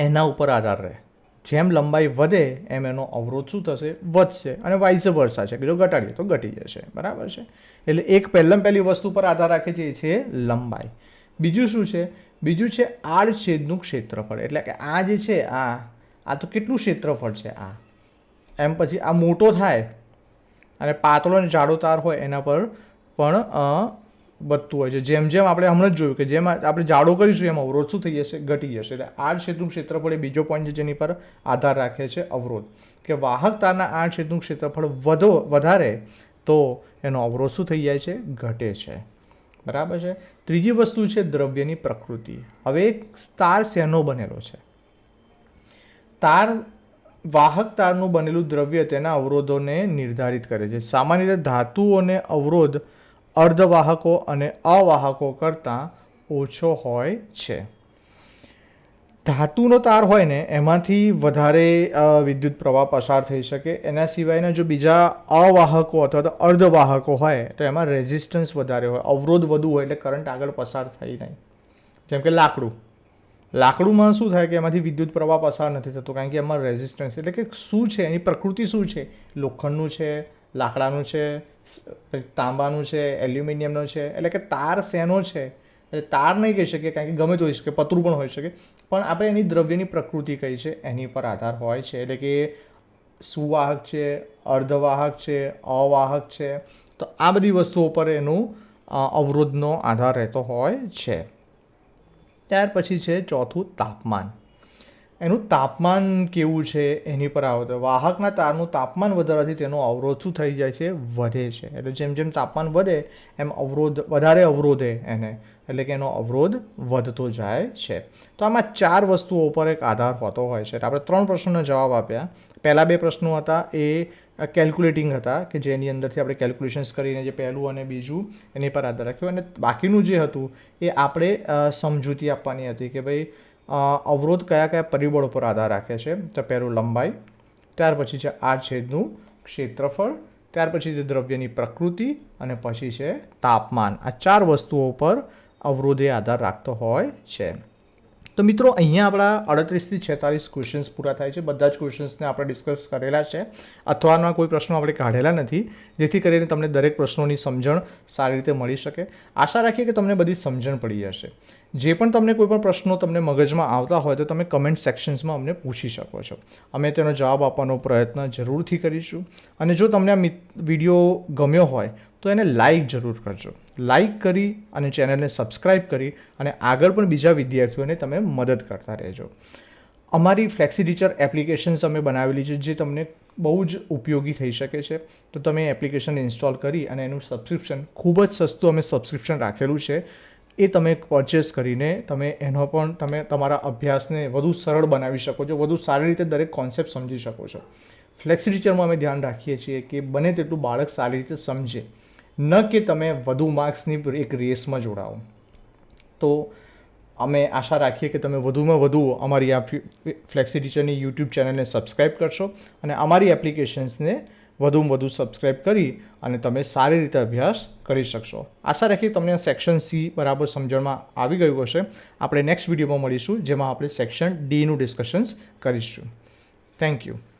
એના ઉપર આધાર રહે. જેમ લંબાઈ વધે એમ એનો અવરોધ શું થશે? વધશે. અને વાઇસ વર્સા છે કે જો ઘટાડીએ તો ઘટી જશે. બરાબર છે. એટલે પહેલી વસ્તુ પર આધાર રાખે છે એ છે લંબાઈ. બીજું શું છે? બીજું છે આડછેદનું ક્ષેત્રફળ. એટલે કે આ જે છે આ તો કેટલું ક્ષેત્રફળ છે આ, એમ પછી આ મોટો થાય અને પાતળો અને જાડો તાર હોય એના પર પણ વધતું હોય છે. જેમ જેમ આપણે હમણાં જ જોયું કે જેમ આપણે જાડો કરીશું એમ અવરોધ શું થઈ જશે? ઘટી જશે. એટલે આડછેદનું ક્ષેત્રફળ એ બીજો પોઈન્ટ છે જેની પર આધાર રાખે છે અવરોધ. કે વાહક તારના આડછેદનું ક્ષેત્રફળ વધારે તો એનો અવરોધ શું થઈ જાય છે? ઘટે છે. બરાબર છે. ત્રીજી વસ્તુ છે દ્રવ્યની પ્રકૃતિ. હવે એક તાર શેનો બનેલો છે? વાહક તારનું બનેલું દ્રવ્ય તેના અવરોધોને નિર્ધારિત કરે છે. સામાન્ય રીતે ધાતુઓને અવરોધ અર્ધવાહકો અને અવાહકો કરતાં ઓછો હોય છે. ધાતુનો તાર હોય ને એમાંથી વધારે વિદ્યુત પ્રવાહ પસાર થઈ શકે. એના સિવાયના જો બીજા અવાહકો અથવા તો અર્ધવાહકો હોય તો એમાં રેઝિસ્ટન્સ વધારે હોય, અવરોધ વધુ હોય એટલે કરંટ આગળ પસાર થઈ નહીં. જેમ કે લાકડુંમાં શું થાય કે એમાંથી વિદ્યુત પ્રવાહ પસાર નથી થતો કારણ કે એમાં રેઝિસ્ટન્સ એટલે કે શું છે એની પ્રકૃતિ શું છે? લોખંડનું છે, લાકડાનું છે, તાંબાનું છે, એલ્યુમિનિયમનો છે. એટલે કે તાર શેનો છે? તાર નહીં કહી શકીએ કારણ કે ગમે તે હોઈ શકે, પતરું પણ હોઈ શકે. પણ આપણે એની દ્રવ્યની પ્રકૃતિ કઈ છે એની પર આધાર હોય છે, એટલે કે સુવાહક છે, અર્ધવાહક છે, અવાહક છે, તો આ બધી વસ્તુઓ પર એનું અવરોધનો આધાર રહેતો હોય છે. ત્યાર પછી છે ચોથું તાપમાન. એનું તાપમાન કેવું છે એની પર આવે તો વાહકના તારનું તાપમાન વધવાથી તેનો અવરોધ શું થઈ જાય છે, વધે છે. એટલે જેમ જેમ તાપમાન વધે એમ વધારે અવરોધે એને, એટલે કે એનો અવરોધ વધતો જાય છે. તો આમાં 4 વસ્તુઓ પર એક આધાર હોતો હોય છે. આપણે 3 પ્રશ્નોના જવાબ આપ્યા. પહેલા 2 પ્રશ્નો હતા એ કેલ્ક્યુલેટિંગ હતા, કે જેની અંદરથી આપણે કેલ્ક્યુલેશન્સ કરીને જે પહેલું અને બીજું એની પર આધાર રાખ્યો, અને બાકીનું જે હતું એ આપણે સમજૂતી આપવાની હતી કે ભાઈ અવરોધ કયા કયા પરિબળો પર આધાર રાખે છે. તો પહેલું લંબાઈ, ત્યાર પછી છે આડછેદનું ક્ષેત્રફળ, ત્યાર પછી છે દ્રવ્યની પ્રકૃતિ, અને પછી છે તાપમાન. આ 4 વસ્તુઓ પર અવરોધે આધાર રાખતો હોય છે. તો મિત્રો અહીંયા આપણા 38 થી 46 ક્વેશ્ચન્સ પૂરા થાય છે. બધા જ ક્વેશ્ચન્સને આપણે ડિસ્કસ કરેલા છે. અથવાના કોઈ પ્રશ્નો આપણે કાઢેલા નથી, જેથી કરીને તમને દરેક પ્રશ્નોની સમજણ સારી રીતે મળી શકે. આશા રાખીએ કે તમને બધી સમજણ પડી હશે. જે પણ તમને કોઈ પણ પ્રશ્નો તમને મગજમાં આવતા હોય તો તમે કમેન્ટ સેક્શન્સમાં અમને પૂછી શકો છો. અમે તેનો જવાબ આપવાનો પ્રયત્ન જરૂરથી કરીશું. અને જો તમને આ વિડીયો ગમ્યો હોય તો એને લાઈક જરૂર કરજો. લાઈક કરી અને ચેનલને સબસ્ક્રાઈબ કરી અને આગળ પણ બીજા વિદ્યાર્થીઓને તમે મદદ કરતા રહેજો. અમારી ફ્લેક્સી ટીચર એપ્લિકેશન્સ અમે બનાવેલી છે જે તમને બહુ જ ઉપયોગી થઈ શકે છે. તો તમે એપ્લિકેશન ઇન્સ્ટોલ કરી અને એનું સબસ્ક્રિપ્શન ખૂબ જ સસ્તું અમે સબસ્ક્રિપ્શન રાખેલું છે, એ તમે પરચેસ કરીને તમે એનો પણ તમે તમારા અભ્યાસને વધુ સરળ બનાવી શકો છો, વધુ સારી રીતે દરેક કોન્સેપ્ટ સમજી શકો છો. ફ્લેક્સી ટીચરમાં અમે ધ્યાન રાખીએ છીએ કે બને તેટલું બાળક સારી રીતે સમજે, ન કે તમે વધુ માર્ક્સની એક રેસમાં જોડાઓ. તો અમે આશા રાખીએ કે તમે વધુમાં વધુ અમારી આ ફ્લેક્સી ટીચરની યુટ્યુબ ચેનલને સબસ્ક્રાઈબ કરશો અને અમારી એપ્લિકેશન્સને વધુમાં વધુ સબસ્ક્રાઈબ કરી અને તમે સારી રીતે અભ્યાસ કરી શકશો. આશા રાખીએ તમને આ સેક્શન સી બરાબર સમજણમાં આવી ગયું હશે. આપણે નેક્સ્ટ વિડીયોમાં મળીશું જેમાં આપણે સેક્શન ડીનું ડિસ્કશન્સ કરીશું. Thank you.